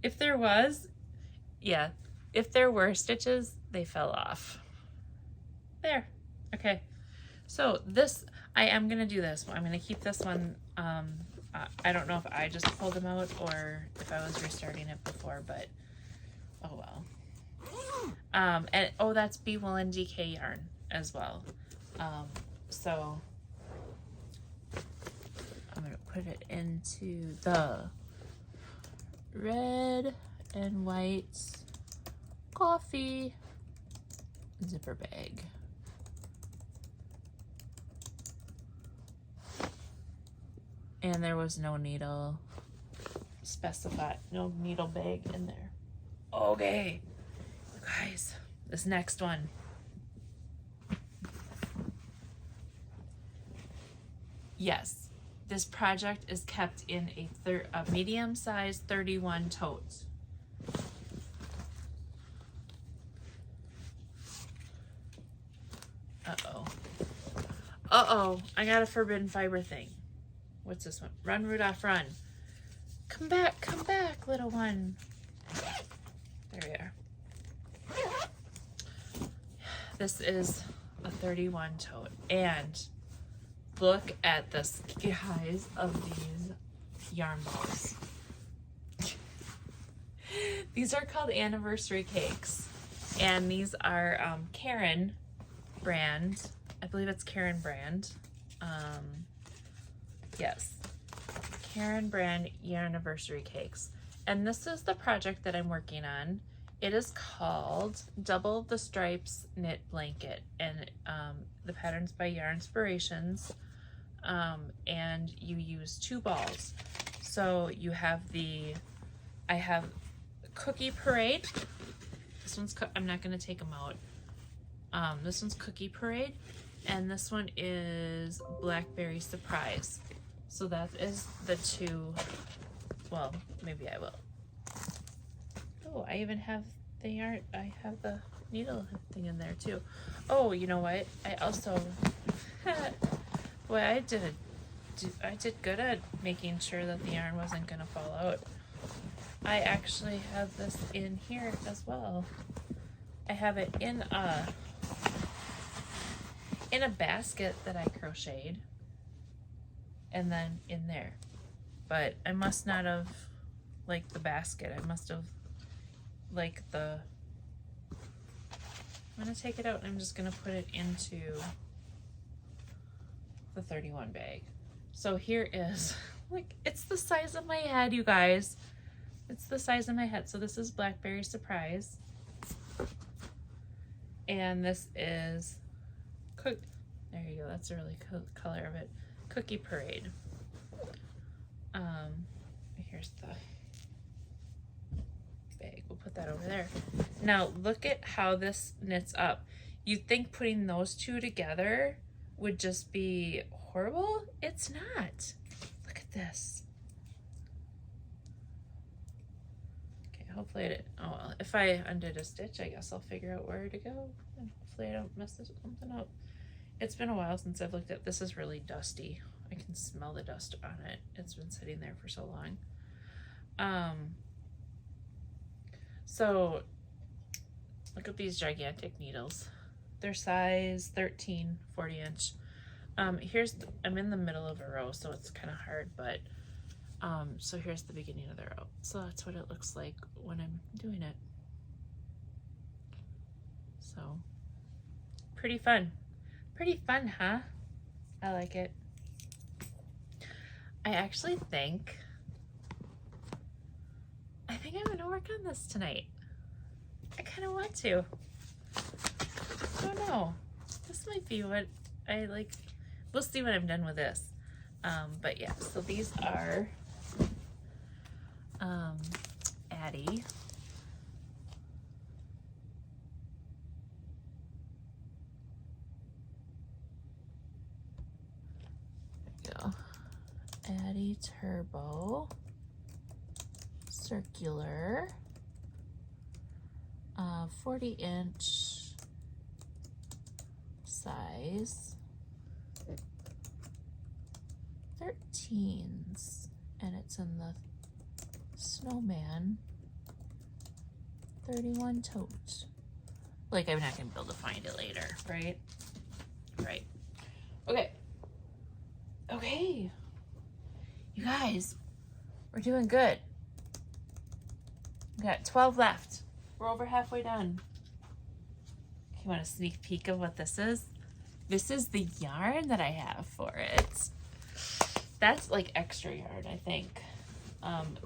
S1: If there was, yeah, if there were stitches, they fell off. There. Okay. So this, I am going to do this. I'm going to keep this one. I don't know if I just pulled them out or if I was restarting it before, but oh well. And oh, that's Be Woolen DK yarn as well. So I'm going to put it into the red and white coffee zipper bag. And there was no needle specified, no needle bag in there. Okay, guys, this next one. Yes, this project is kept in a medium-sized 31 tote. Uh-oh. Uh-oh, I got a forbidden fiber thing. What's this one? Run, Rudolph, run. Come back, little one. There we are. This is a 31 tote, and look at the size of these yarn balls. These are called anniversary cakes, and these are Karen brand. I believe it's Karen brand. Yes, Karen brand anniversary cakes. And this is the project that I'm working on. It is called Double the Stripes Knit Blanket, and the pattern's by Yarnspirations. And you use 2 balls. So you have I have Cookie Parade. This one's, I'm not going to take them out. This one's Cookie Parade, and this one is Blackberry Surprise. So that is the 2, well, maybe I will. Oh, I even have the yarn, I have the needle thing in there too. Oh, you know what? I also, boy, I did good at making sure that the yarn wasn't gonna fall out. I actually have this in here as well. I have it in a basket that I crocheted, and then in there. But I must not have liked the basket. I must have liked the, I'm gonna take it out and I'm just gonna put it into the 31 bag. So here is, like, it's the size of my head, you guys. It's the size of my head. So this is Blackberry Surprise. And this is there you go, that's a really cool color of it. Cookie Parade. Here's the bag. We'll put that over there. Now look at how this knits up. You'd think putting those 2 together would just be horrible. It's not. Look at this. Okay, hopefully I didn't, oh well, if I undid a stitch, I guess I'll figure out where to go. And hopefully I don't mess something up. It's been a while since I've looked at this. Is really dusty. I can smell the dust on it. It's been sitting there for so long. So look at these gigantic needles. They're size 13, 40 inch. I'm in the middle of a row, so it's kind of hard, but so here's the beginning of the row. So that's what it looks like when I'm doing it. So pretty fun. Pretty fun, huh? I like it. I actually think I'm gonna work on this tonight. I kind of want to. I don't know. This might be what I like. We'll see when I'm done with this. But yeah, so these are Addie. There we go. Addie Turbo. Circular. 40-inch size. 13s, and it's in the Snowman 31 tote. Like, I'm not gonna be able to find it later, right? Right. Okay. Okay. You guys, we're doing good. We got 12 left. We're over halfway done. You want a sneak peek of what this is? This is the yarn that I have for it. That's like extra yarn, I think.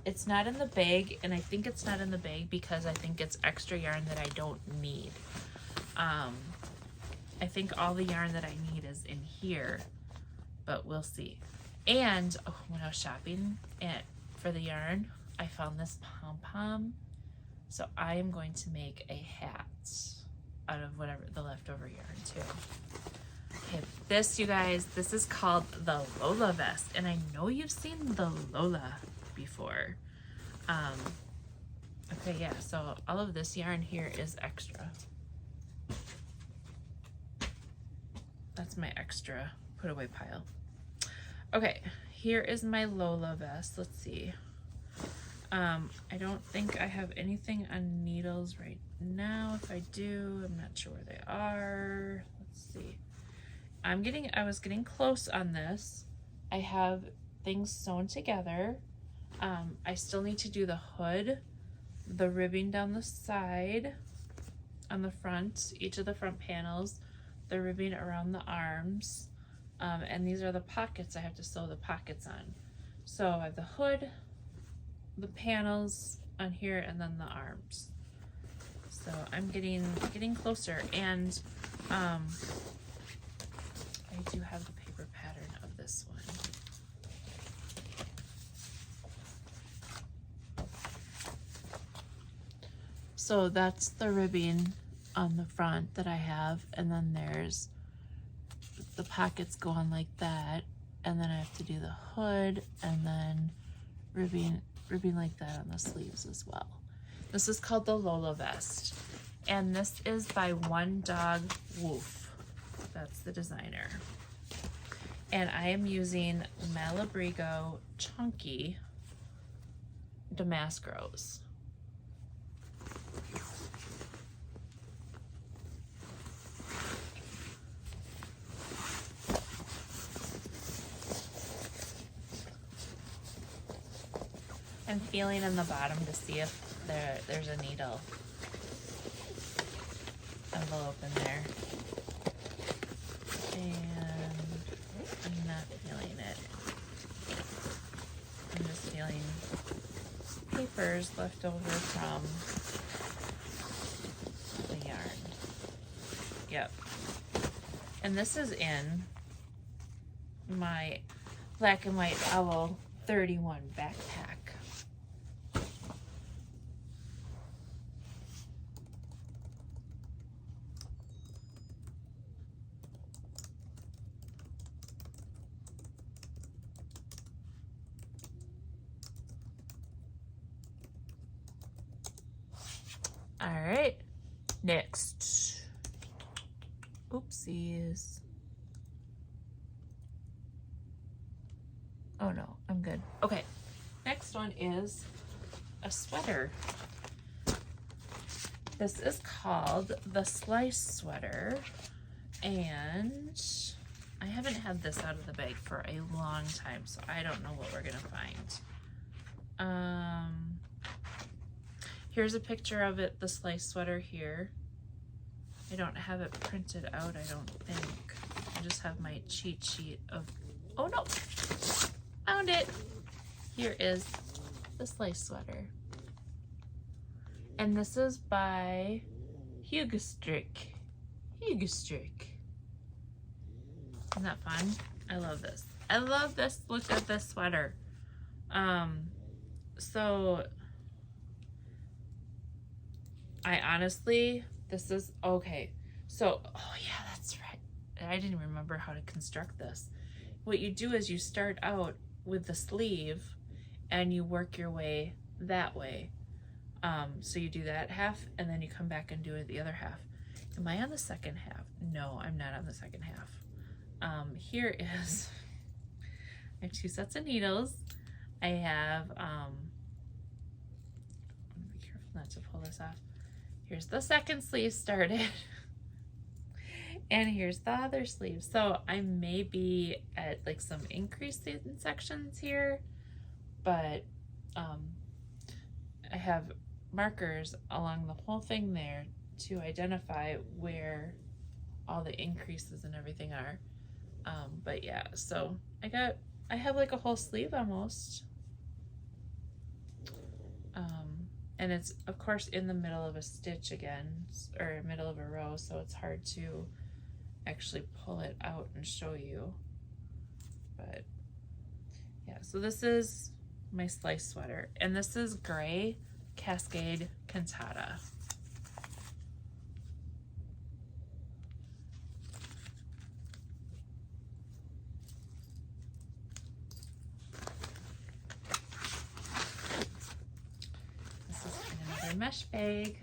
S1: It's not in the bag, and I think it's not in the bag because I think it's extra yarn that I don't need. I think all the yarn that I need is in here, but we'll see. And when I was shopping for the yarn, I found this pom-pom. So I am going to make a hat out of whatever the leftover yarn too. Okay, this, you guys, this is called the Lola vest, and I know you've seen the Lola before. Okay, yeah, so all of this yarn here is extra. That's my extra put away pile. Okay, here is my Lola vest. Let's see. I don't think I have anything on needles right now. If I do, I'm not sure where they are. Let's see. I was getting close on this. I have things sewn together. I still need to do the hood, the ribbing down the side, on the front, each of the front panels, the ribbing around the arms, and these are the pockets I have to sew the pockets on. So I have the hood, the panels on here, and then the arms. So I'm getting closer, and I do have the paper pattern of this one. So that's the ribbing on the front that I have, and then there's the pockets go on like that, and then I have to do the hood, and then ribbing like that on the sleeves as well. This is called the Lola vest, and this is by One Dog Woof. That's the designer. And I am using Malabrigo Chunky Damask Rose. I'm feeling in the bottom to see if there's a needle envelope in there. And I'm not feeling it. I'm just feeling papers left over from the yarn. Yep. And this is in my Black and White Owl 31 backpack. All right, next. Oopsies. Oh no, I'm good. Okay, next one is a sweater. This is called the Slice Sweater, and I haven't had this out of the bag for a long time, so I don't know what we're gonna find. Here's a picture of it, the Slice Sweater here. I don't have it printed out, I don't think. I just have my cheat sheet of, oh no, found it. Here is the Slice Sweater. And this is by Hugestrick. Isn't that fun? I love this. I love this look of this sweater. So I honestly, this is okay. So, oh yeah, that's right. I didn't remember how to construct this. What you do is you start out with the sleeve and you work your way that way. So you do that half and then you come back and do it the other half. Am I on the second half? No, I'm not on the second half. Here is, I have 2 sets of needles. I have, be careful not to pull this off. Here's the second sleeve started. And here's the other sleeve. So I may be at like some increased in sections here, but I have markers along the whole thing there to identify where all the increases and everything are. But yeah, so I have like a whole sleeve almost. And it's of course in the middle of a stitch again, or middle of a row, so it's hard to actually pull it out and show you. But yeah, so this is my slice sweater, and this is gray Cascade Cantata. This is in another mesh bag.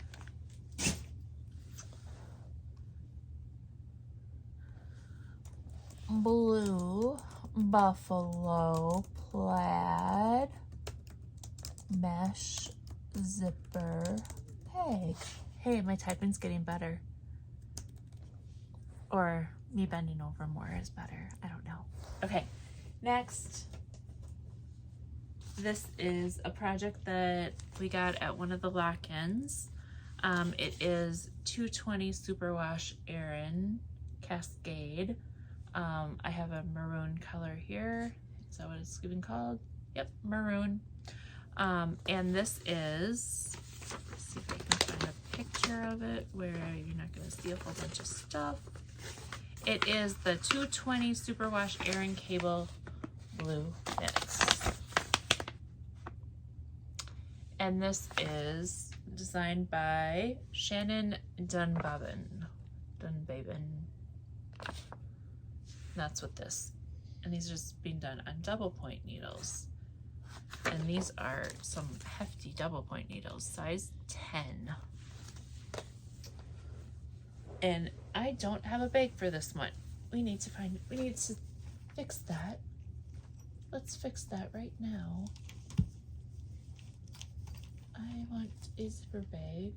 S1: Blue buffalo plaid mesh zipper bag. Hey, my typing's getting better. Or me bending over more is better. I don't know. Okay, next. This is a project that we got at one of the lock-ins. It is 220 Superwash Aran Cascade. I have a maroon color here. Is that what it's even called? Yep, maroon. And this is, let's see if I can find a picture of it where you're not going to see a whole bunch of stuff. It is the 220 Superwash Aran Cable Blue Knits. And this is designed by Shannon Dunbabin. That's what this, and these are just being done on double point needles, and these are some hefty double point needles, size 10. And I don't have a bag for this one. We need to fix that. Let's fix that right now. I want a zipper bag.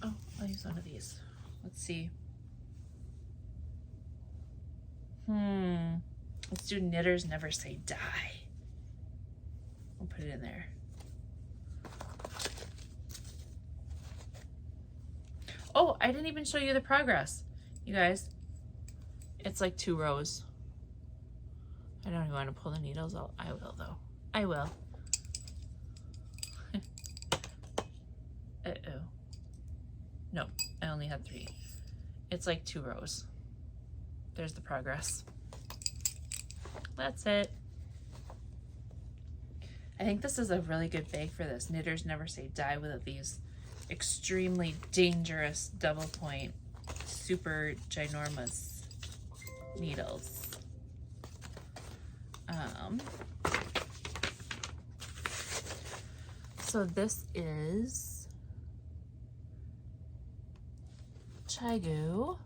S1: Oh, I'll use one of these. Let's see. Let's do Knitters Never Say Die. We'll put it in there. Oh, I didn't even show you the progress, you guys. It's like 2 rows. I don't even want to pull the needles out. I will though. I will. Uh-oh. No, I only had 3. It's like 2 rows. There's the progress. That's it. I think this is a really good bag for this. Knitters Never Say Die with these extremely dangerous double point, super ginormous needles. So this is Chigu.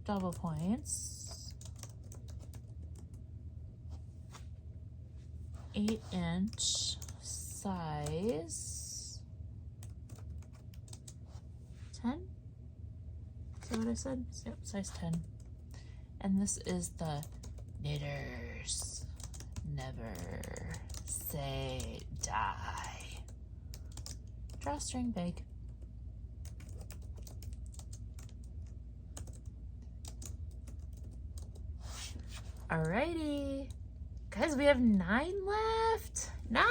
S1: Double points. 8-inch size 10. Is that what I said? Yep, size 10. And this is the Knitters Never Say Die drawstring bag. Alrighty, Guys, we have 9 left. 9.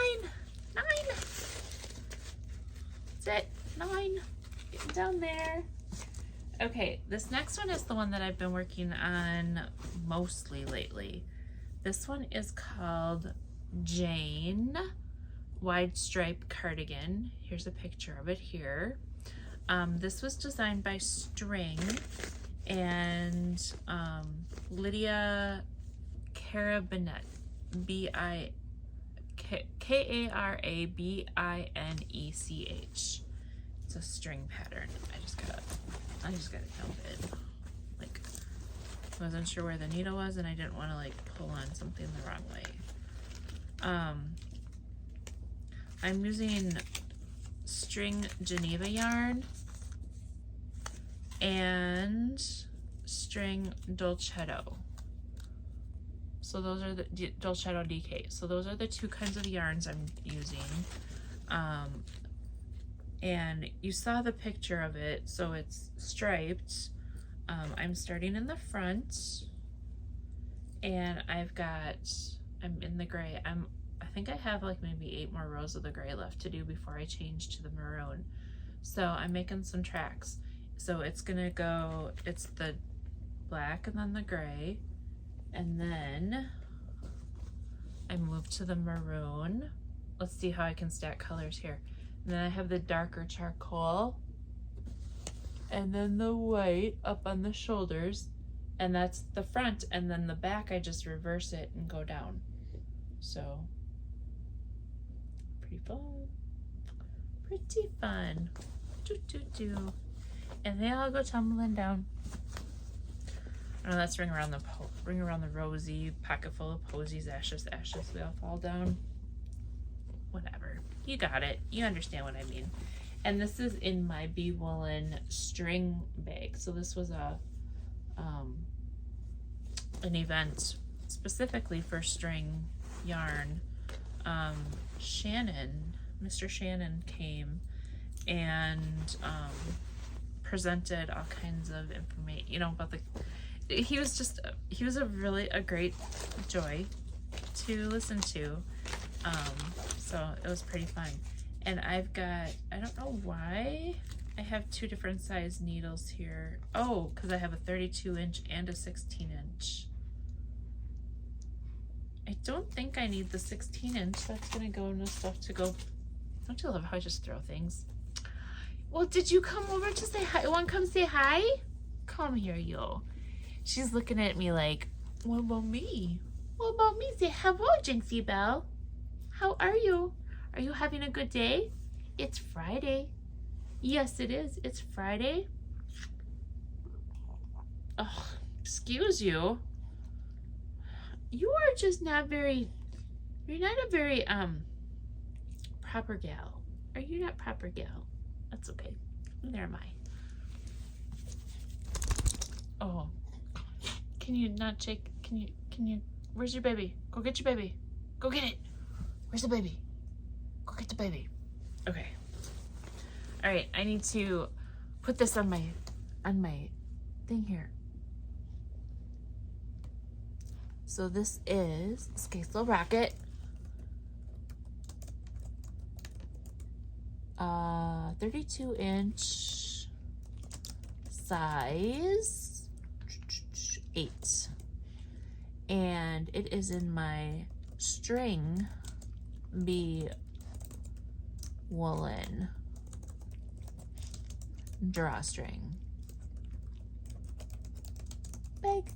S1: That's it. 9. Getting down there. Okay, this next one is the one that I've been working on mostly lately. This one is called Jane Wide Stripe Cardigan. Here's a picture of it here. This was designed by String and Lydia Karabinett, Karabinech. It's a string pattern. I just gotta dump it. Like, wasn't sure where the needle was, and I didn't want to like pull on something the wrong way. I'm using string Geneva yarn and string Dolcetto. So those are the Dolcetto DK. So those are the 2 kinds of yarns I'm using. And you saw the picture of it, so it's striped. I'm starting in the front, and I'm in the gray. I think I have like maybe 8 more rows of the gray left to do before I change to the maroon. So I'm making some tracks. So it's gonna go, it's the black and then the gray, and then I move to the maroon. Let's see how I can stack colors here. And then I have the darker charcoal, and then the white up on the shoulders, and that's the front, and then the back I just reverse it and go down. So pretty fun. And they all go tumbling down. Oh, that's ring around the rosy, pocket full of posies, ashes, they all fall down. Whatever, you got it. You understand what I mean. And this is in my bee woolen string bag. So this was an event specifically for string yarn. Mr. Shannon came and presented all kinds of information, you know, about he was a great joy to listen to. So it was pretty fun. And I've got, I don't know why I have 2 different size needles here. Oh, because I have a 32-inch and a 16-inch. I don't think I need the 16-inch. That's gonna go in the stuff to go. Don't you love how I just throw things? Well, did you come over to say hi? Want to come say hi? Come here, yo. She's looking at me like, what about me? What about me? Say hello, Jinxie Belle. How are you? Are you having a good day? It's Friday. Yes, it is. It's Friday. Oh, excuse you. You are just not very, you're not a very, proper gal. Are you not proper gal? That's okay. Neither am I. Oh, can you not shake? Can you, where's your baby? Go get your baby. Go get it. Where's the baby? Go get the baby. Okay. All right, I need to put this on my thing here. So this is Scasel Rocket. 32-inch size 8. And it is in my string bee woolen drawstring bag.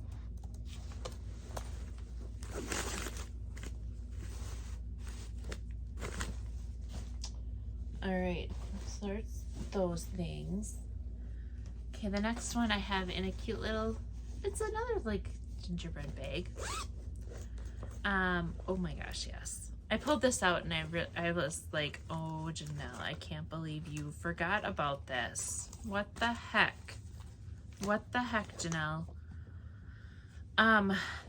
S1: All right, so there's those things. Okay, the next one I have in a cute little, it's another like gingerbread bag. Oh my gosh, yes. I pulled this out and I was like, oh, Janelle, I can't believe you forgot about this. What the heck? What the heck, Janelle?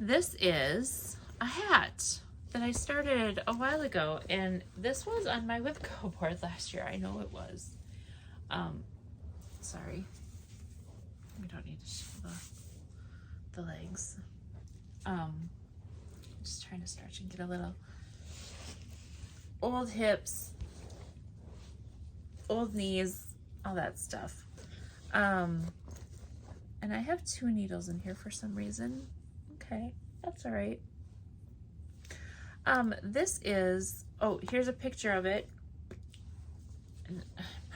S1: This is a hat that I started a while ago, and this was on my WIP Go board last year. I know it was. Sorry. We don't need to show the legs. just trying to stretch and get a little. Old hips, old knees, all that stuff. And I have 2 needles in here for some reason. Okay, that's all right. This is, oh, here's a picture of it. And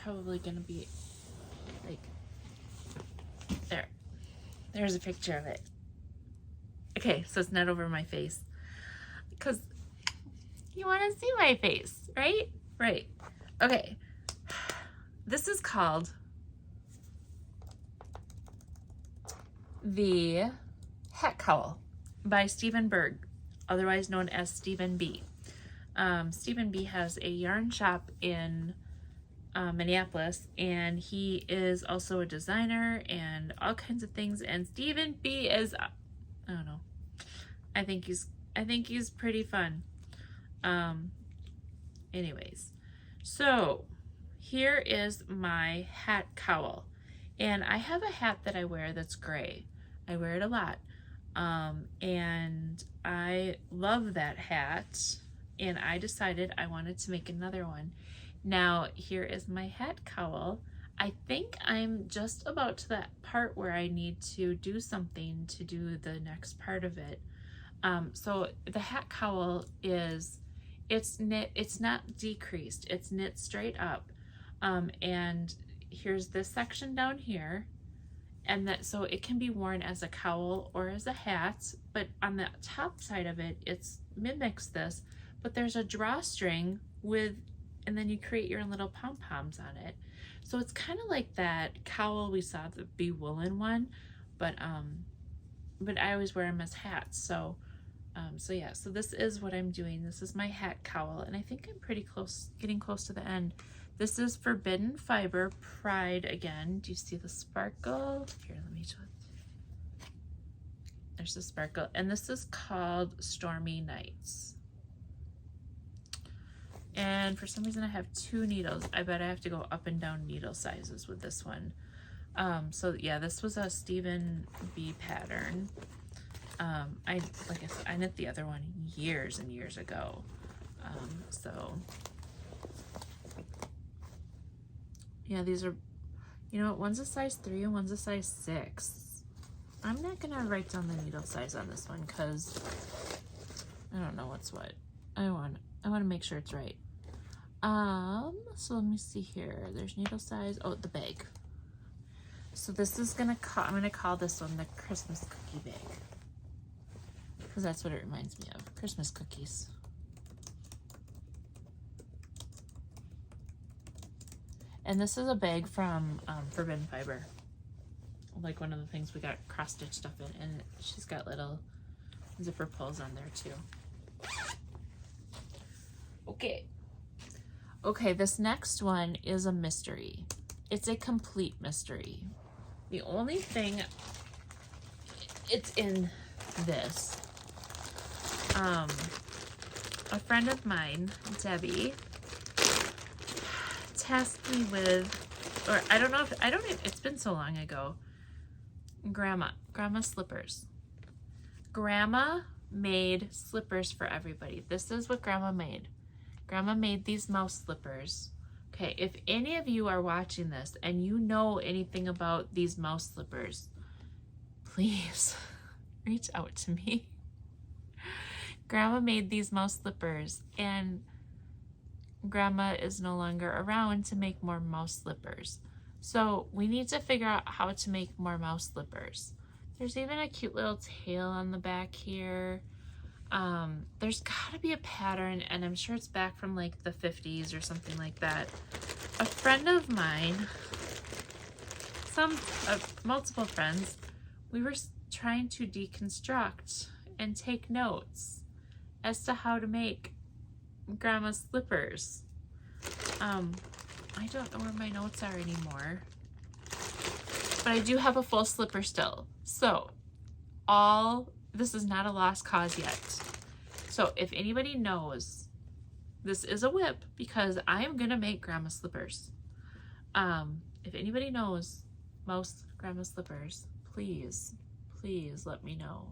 S1: probably gonna be like, there's a picture of it. Okay, so it's not over my face because you want to see my face, right? Right. Okay. This is called the Hat Cowl by Stephen Berg, otherwise known as Stephen B. Stephen B has a yarn shop in Minneapolis, and he is also a designer and all kinds of things. And Stephen B is, I don't know, I think he's pretty fun. Anyways, so here is my hat cowl, and I have a hat that I wear that's gray. I wear it a lot, and I love that hat, and I decided I wanted to make another one. Now here is my hat cowl. I think I'm just about to that part where I need to do something to do the next part of it. So the hat cowl is, it's knit, it's not decreased, it's knit straight up. And here's this section down here, and that, so it can be worn as a cowl or as a hat, but on the top side of it, it's mimics this, but there's a drawstring with, and then you create your own little pom-poms on it. So it's kind of like that cowl we saw, the Be Woolen one, but I always wear them as hats. So yeah, so this is what I'm doing. This is my hat cowl, and I think I'm pretty close, getting close to the end. This is Forbidden Fiber Pride again. Do you see the sparkle? Here, let me show it. There's the sparkle, and this is called Stormy Nights. And for some reason I have 2 needles. I bet I have to go up and down needle sizes with this one. So yeah, this was a Stephen B pattern. Like I said, I knit the other one years and years ago. So yeah, these are, you know, one's a size 3 and one's a size 6. I'm not gonna write down the needle size on this one because I don't know what's what. I want to make sure it's right. So let me see here. There's needle size. Oh, the bag. So this is I'm gonna call this one the Christmas cookie bag, because that's what it reminds me of, Christmas cookies. And this is a bag from Forbidden Fiber, like one of the things we got cross-stitch stuff in, and she's got little zipper pulls on there too. Okay, this next one is a mystery. It's a complete mystery. The only thing it's in this, a friend of mine, Debbie, tasked me with, or I don't know, it's been so long ago, Grandma slippers. Grandma made slippers for everybody. This is what Grandma made. Grandma made these mouse slippers. Okay, if any of you are watching this and you know anything about these mouse slippers, please reach out to me. Grandma made these mouse slippers, and Grandma is no longer around to make more mouse slippers. So we need to figure out how to make more mouse slippers. There's even a cute little tail on the back here. There's gotta be a pattern, and I'm sure it's back from like the 50s or something like that. A friend of mine, multiple friends, we were trying to deconstruct and take notes as to how to make Grandma's slippers. I don't know where my notes are anymore, but I do have a full slipper still. So this is not a lost cause yet. So if anybody knows, this is a WIP because I am gonna make Grandma slippers. If anybody knows most Grandma slippers, please let me know.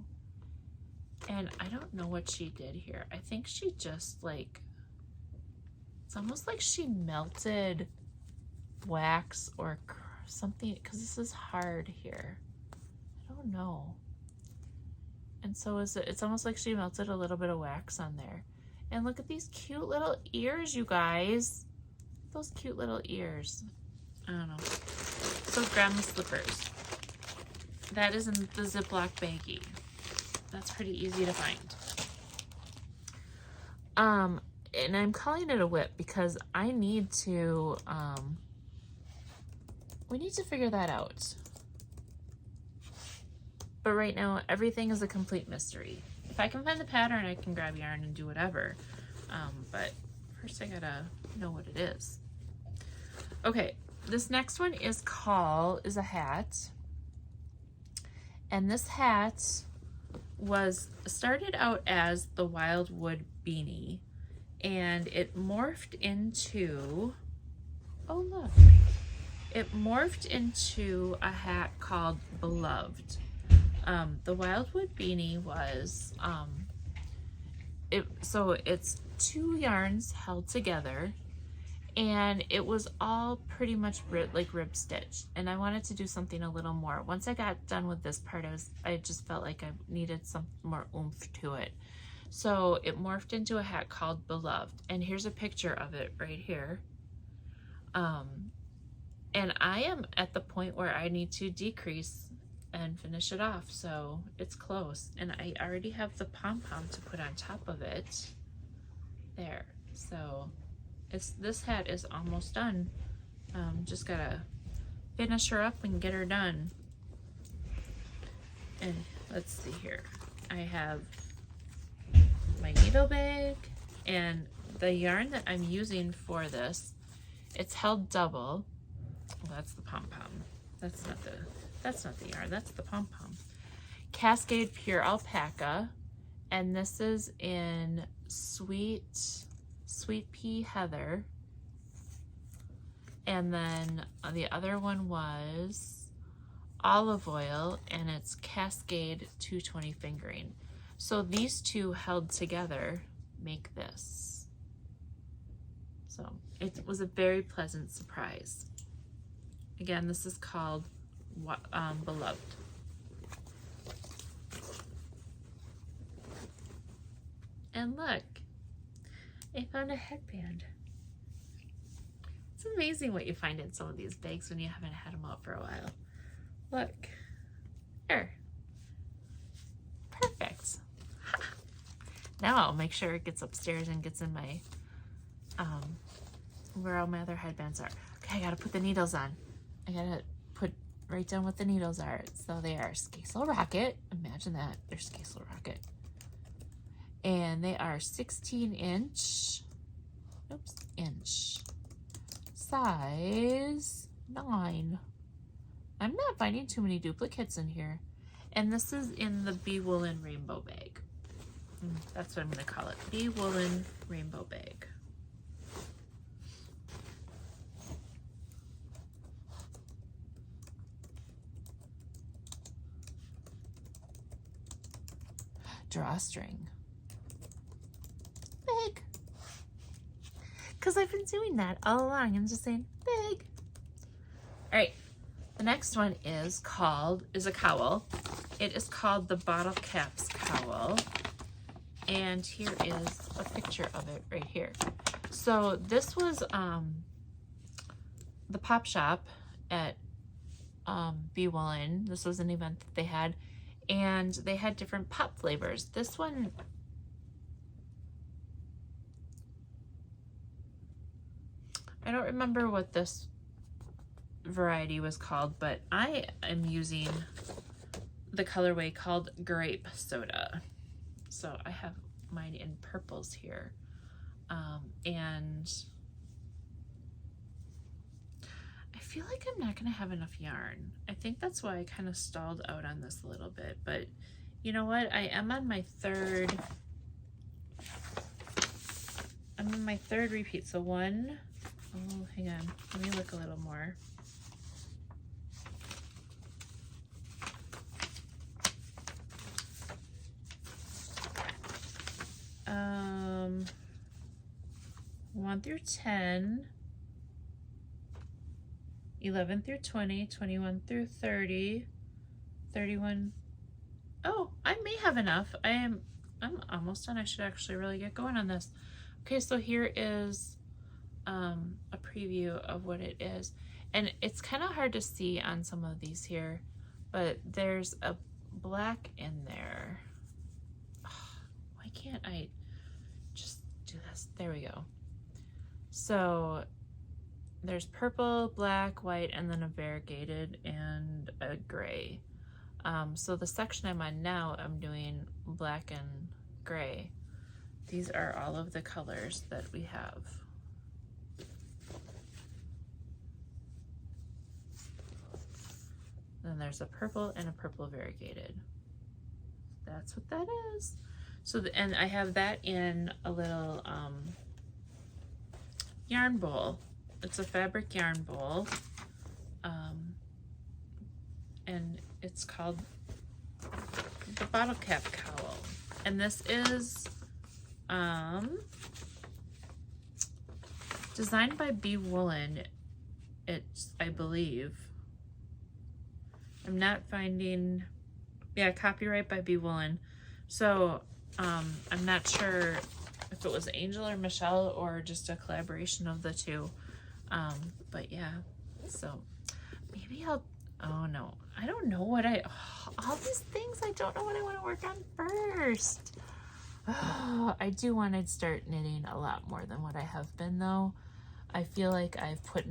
S1: And I don't know what she did here. I think she just like, it's almost like she melted wax or something, because this is hard here. I don't know. And so it's almost like she melted a little bit of wax on there. And look at these cute little ears, you guys. Those cute little ears. I don't know. So grandma slippers. That is in the Ziploc baggie. That's pretty easy to find. And I'm calling it a WIP because I need to, we need to figure that out. But right now, everything is a complete mystery. If I can find the pattern, I can grab yarn and do whatever. But first I gotta know what it is. Okay, this next one is a hat. And this hat was started out as the Wildwood beanie. And it morphed into, oh look, it morphed into a hat called Beloved. The Wildwood beanie was, so it's 2 yarns held together, and it was all pretty much like rib stitched. And I wanted to do something a little more. Once I got done with this part, I just felt like I needed some more oomph to it. So it morphed into a hat called Beloved, and here's a picture of it right here. And I am at the point where I need to decrease and finish it off, so it's close. And I already have the pom-pom to put on top of it. There, so this hat is almost done. Just gotta finish her up and get her done. And let's see here. I have my needle bag, and the yarn that I'm using for this, it's held double. Well, that's the pom-pom. That's not the yarn, that's the pom-pom. Cascade Pure Alpaca, and this is in Sweet Pea Heather. And then the other one was Olive Oil, and it's Cascade 220 fingering. So these two held together make this. So it was a very pleasant surprise. Again, this is called Beloved. And look, I found a headband. It's amazing what you find in some of these bags when you haven't had them out for a while. Look, there. Perfect. Now I'll make sure it gets upstairs and gets in my, where all my other headbands are. Okay, I gotta put the needles on. I gotta write down what the needles are. So they are Skasel Rocket. Imagine that, they're Skasel Rocket. And they are 16-inch, inch, size 9. I'm not finding too many duplicates in here. And this is in the Bee Woolen Rainbow Bag. That's what I'm gonna call it, Bee Woolen Rainbow Bag. Drawstring. Big. Because I've been doing that all along. I'm just saying big. All right. The next one is a cowl. It is called the Bottle Caps Cowl. And here is a picture of it right here. So this was the Pop Shop at Bee Woolen. This was an event that they had. And they had different pop flavors. This one, I don't remember what this variety was called, but I am using the colorway called Grape Soda. So I have mine in purples here. And I feel like I'm not gonna have enough yarn. I think that's why I kind of stalled out on this a little bit, but you know what? I'm on my third repeat. So one, oh, hang on, let me look a little more. 1 through 10, 11 through 20, 21 through 30, 31. Oh, I may have enough. I'm almost done. I should actually really get going on this. Okay, so here is a preview of what it is. And it's kind of hard to see on some of these here, but there's a black in there. Oh, why can't I just do this? There we go. So there's purple, black, white, and then a variegated and a gray. So the section I'm on now, I'm doing black and gray. These are all of the colors that we have. Then there's a purple and a purple variegated. That's what that is. So, and I have that in a little yarn bowl. It's a fabric yarn bowl. And it's called the Bottle Cap Cowl. And this is designed by B Woolen, it's, I believe. I'm not finding, yeah, copyright by B Woolen. So I'm not sure if it was Angel or Michelle or just a collaboration of the two. But yeah, so maybe I'll, oh no, I don't know what all these things, I don't know what I want to work on first. Oh, I do want to start knitting a lot more than what I have been though. I feel like I've put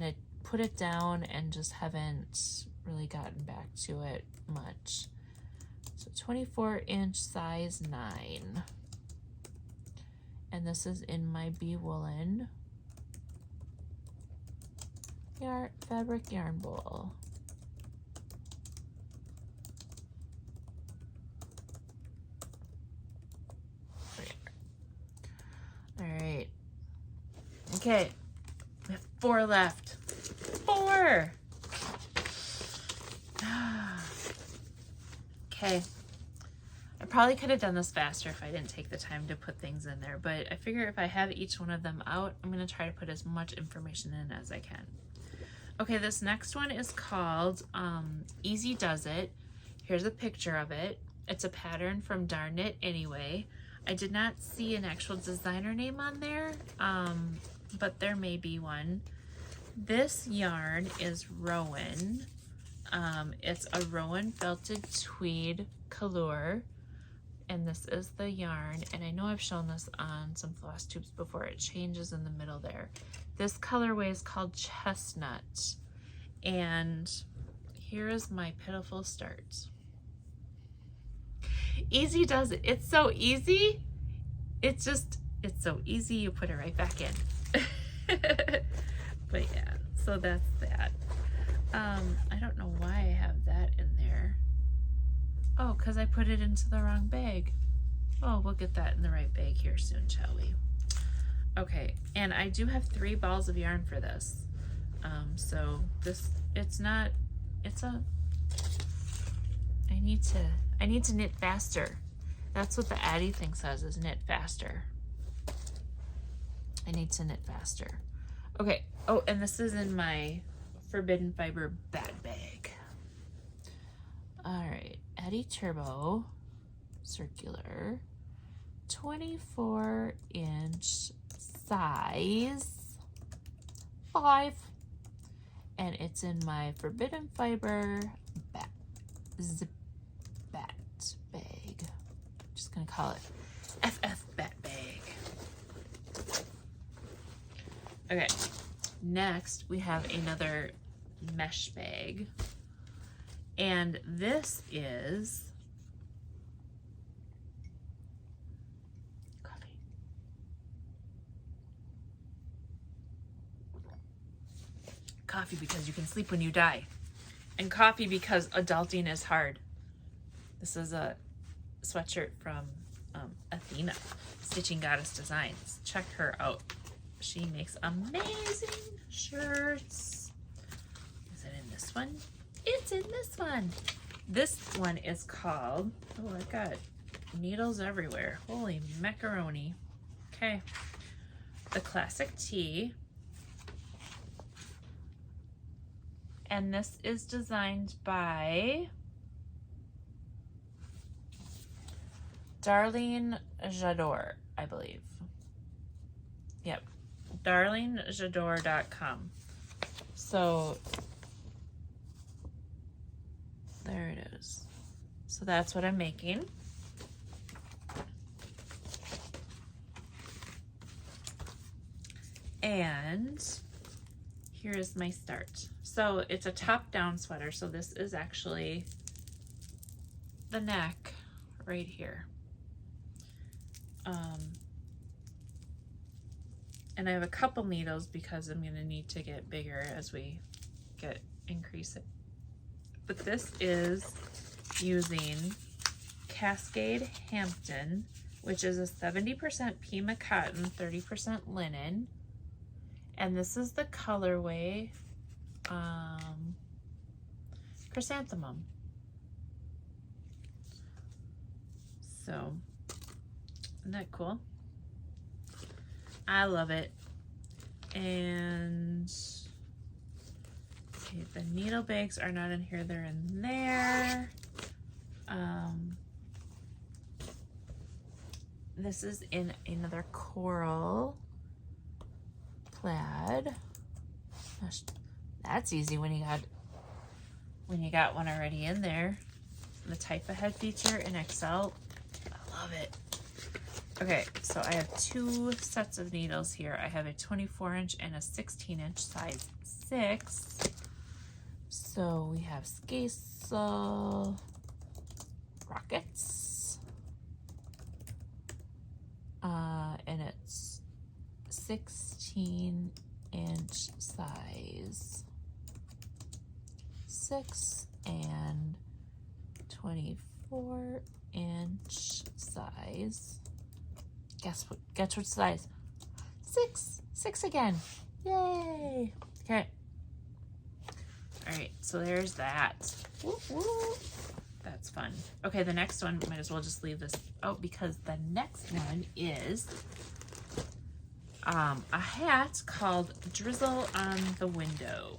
S1: it down and just haven't really gotten back to it much. So 24-inch size 9. And this is in my B Woolen fabric yarn bowl. All right. Okay. We have 4 left. 4. Okay. I probably could have done this faster if I didn't take the time to put things in there, but I figure if I have each one of them out, I'm going to try to put as much information in as I can. Okay, this next one is called Easy Does It. Here's a picture of it. It's a pattern from Darn It Anyway. I did not see an actual designer name on there, but there may be one. This yarn is Rowan. It's a Rowan felted tweed color, and this is the yarn. And I know I've shown this on some floss tubes before. It changes in the middle there. This colorway is called Chestnut, and here is my pitiful start. Easy does it. It's so easy. It's so easy. You put it right back in. But yeah, so that's that. I don't know why I have that in there. Oh, because I put it into the wrong bag. Oh, we'll get that in the right bag here soon, shall we? Okay, and I do have 3 balls of yarn for this. So this, I need to knit faster. That's what the Addie thing says, is knit faster. I need to knit faster. Okay, oh, and this is in my Forbidden Fiber bag bag. All right, Addie Turbo, circular, 24-inch size 5, and it's in my Forbidden Fiber bat bag. I'm just gonna call it FF bat bag. Okay, next we have another mesh bag, and this is coffee because you can sleep when you die, and coffee because adulting is hard. This is a sweatshirt from Athena, Stitching Goddess Designs. Check her out. She makes amazing shirts. Is it in this one? It's in this one. This one is called, oh, I got needles everywhere. Holy macaroni. Okay. the classic tee. And this is designed by Darlene Jador, I believe. Yep, darlenejador.com. So there it is. So that's what I'm making. And here is my start. So it's a top-down sweater. So this is actually the neck right here. And I have a couple needles because I'm going to need to get bigger as we increase it. But this is using Cascade Hampton, which is a 70% Pima cotton, 30% linen. And this is the colorway Chrysanthemum. So, isn't that cool? I love it. And okay, the needle bags are not in here, they're in there. This is in another coral plaid. Gosh, that's easy when you got one already in there. The type ahead feature in XL. I love it. Okay, so I have two sets of needles here. I have a 24-inch and a 16-inch size 6. So we have Scasel Rockets. And it's 16-inch size 6 and 24-inch size. Guess what size? 6 again. Yay. Okay. All right, so there's that. Whoop, whoop. That's fun. Okay, the next one, might as well just leave this out because the next one is a hat called Drizzle on the Window.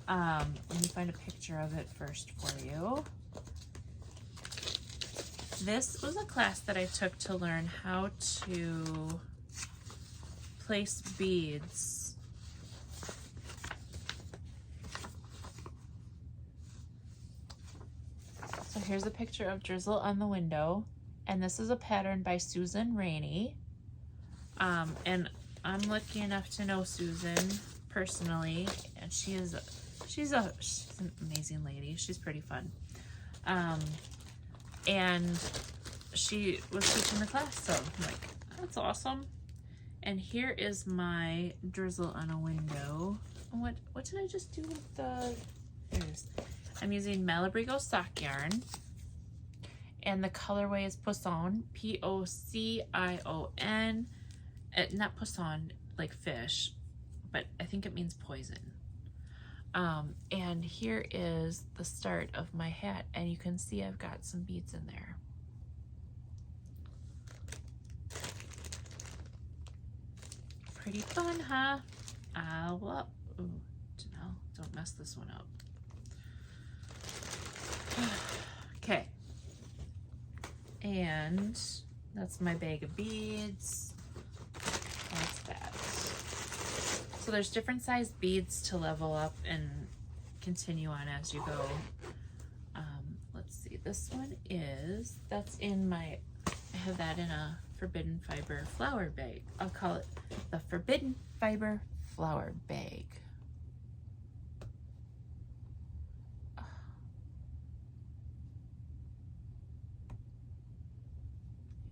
S1: Let me find a picture of it first for you. This was a class that I took to learn how to place beads. So here's a picture of Drizzle on the Window, and this is a pattern by Susan Rainey. And I'm lucky enough to know Susan personally, and she's an amazing lady. She's pretty fun. And she was teaching the class, so I'm like, that's awesome. And here is my Drizzle on a Window. What did I just do with the, there it is. I'm using Malabrigo sock yarn, and the colorway is Poisson, P-O-C-I-O-N. Not poisson like fish, but I think it means poison. And here is the start of my hat, and you can see I've got some beads in there. Pretty fun, huh? Well, ooh, Janelle, don't mess this one up. Okay, and that's my bag of beads. That's that. So there's different size beads to level up and continue on as you go. Let's see, this one is, that's in my, I have that in a Forbidden Fiber flower bag. I'll call it the Forbidden Fiber flower bag.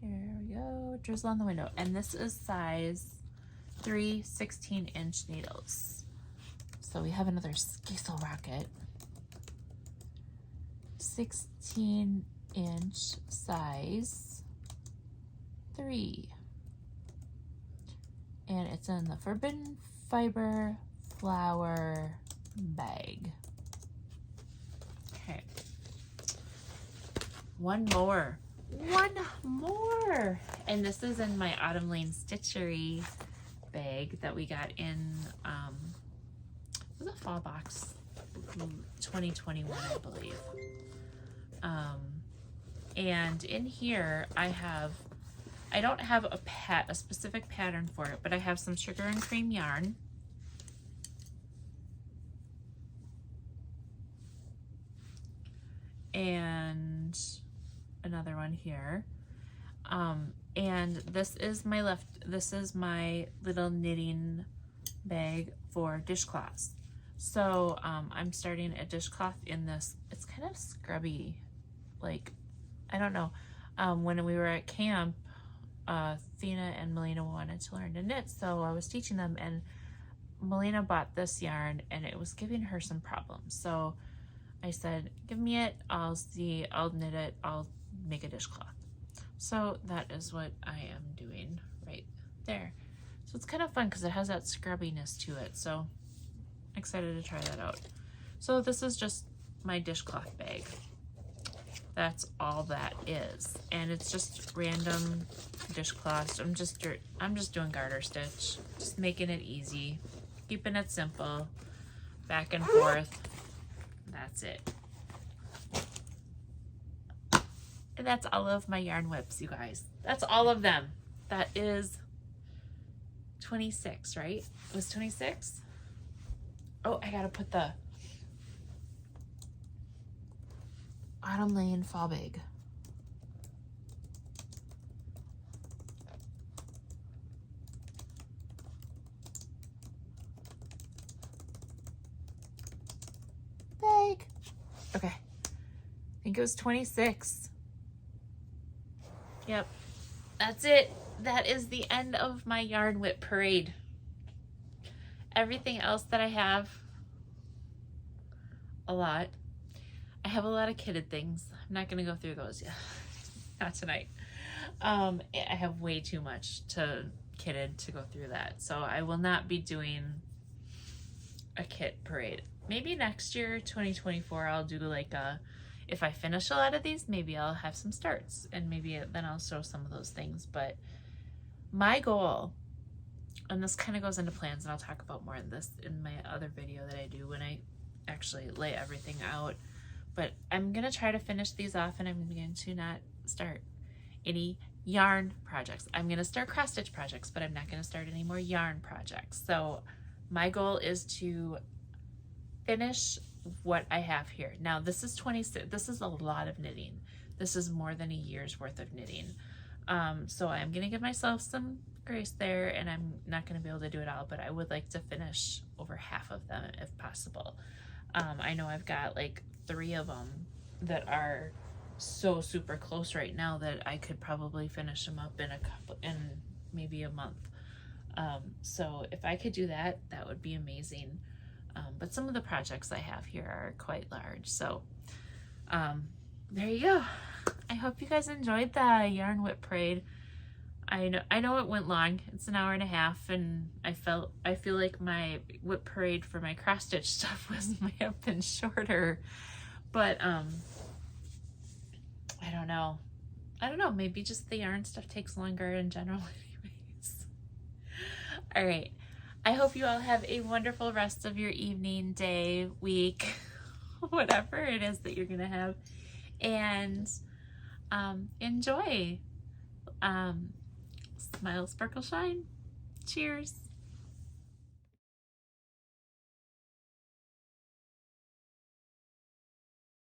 S1: Here we go, Drizzle on the Window. And this is size 3 16-inch needles. So we have another Scasel Rocket. 16-inch size 3. And it's in the Forbidden Fiber flower bag. Okay. One more, and this is in my Autumn Lane Stitchery bag that we got in it was a fall box 2021, I believe. And in here I don't have a specific pattern for it, but I have some sugar and cream yarn. And another one here. And this is my little knitting bag for dishcloths. So I'm starting a dishcloth in this. It's kind of scrubby, like, I don't know. When we were at camp, Thena and Melina wanted to learn to knit, so I was teaching them, and Melina bought this yarn and it was giving her some problems. So I said, give me it, I'll knit it, I'll make a dishcloth. So that is what I am doing right there. So it's kind of fun because it has that scrubbiness to it. So excited to try that out. So this is just my dishcloth bag. That's all that is. And it's just random dishcloths. I'm just doing garter stitch, just making it easy, keeping it simple, back and forth. That's it. And that's all of my yarn whips, you guys. That's all of them. That is 26, right? It was 26? Oh, I gotta put the Autumn Lane fall bag. Bag. Okay. I think it was 26. Yep. That's it. That is the end of my yarn whip parade. Everything else that I have, a lot. I have a lot of kitted things. I'm not going to go through those yet. Not tonight. I have way too much kitted to go through that. So I will not be doing a kit parade. Maybe next year, 2024, I'll do like if I finish a lot of these, maybe I'll have some starts, and maybe then I'll show some of those things. But my goal, and this kind of goes into plans, and I'll talk about more in my other video that I do when I actually lay everything out. But I'm going to try to finish these off, and I'm going to not start any yarn projects. I'm going to start cross stitch projects, but I'm not going to start any more yarn projects. So my goal is to finish what I have here. Now this is 26. This is a lot of knitting. This is more than a year's worth of knitting. So I'm going to give myself some grace there, and I'm not going to be able to do it all, but I would like to finish over half of them if possible. I know I've got like 3 of them that are so super close right now that I could probably finish them up in maybe a month. So if I could do that, that would be amazing. But some of the projects I have here are quite large. So there you go. I hope you guys enjoyed the yarn whip parade. I know it went long. It's an hour and a half, and I feel like my whip parade for my cross stitch stuff may have been shorter. But I don't know. Maybe just the yarn stuff takes longer in general anyways. All right. I hope you all have a wonderful rest of your evening, day, week, whatever it is that you're going to have. And enjoy. Smile, sparkle, shine. Cheers.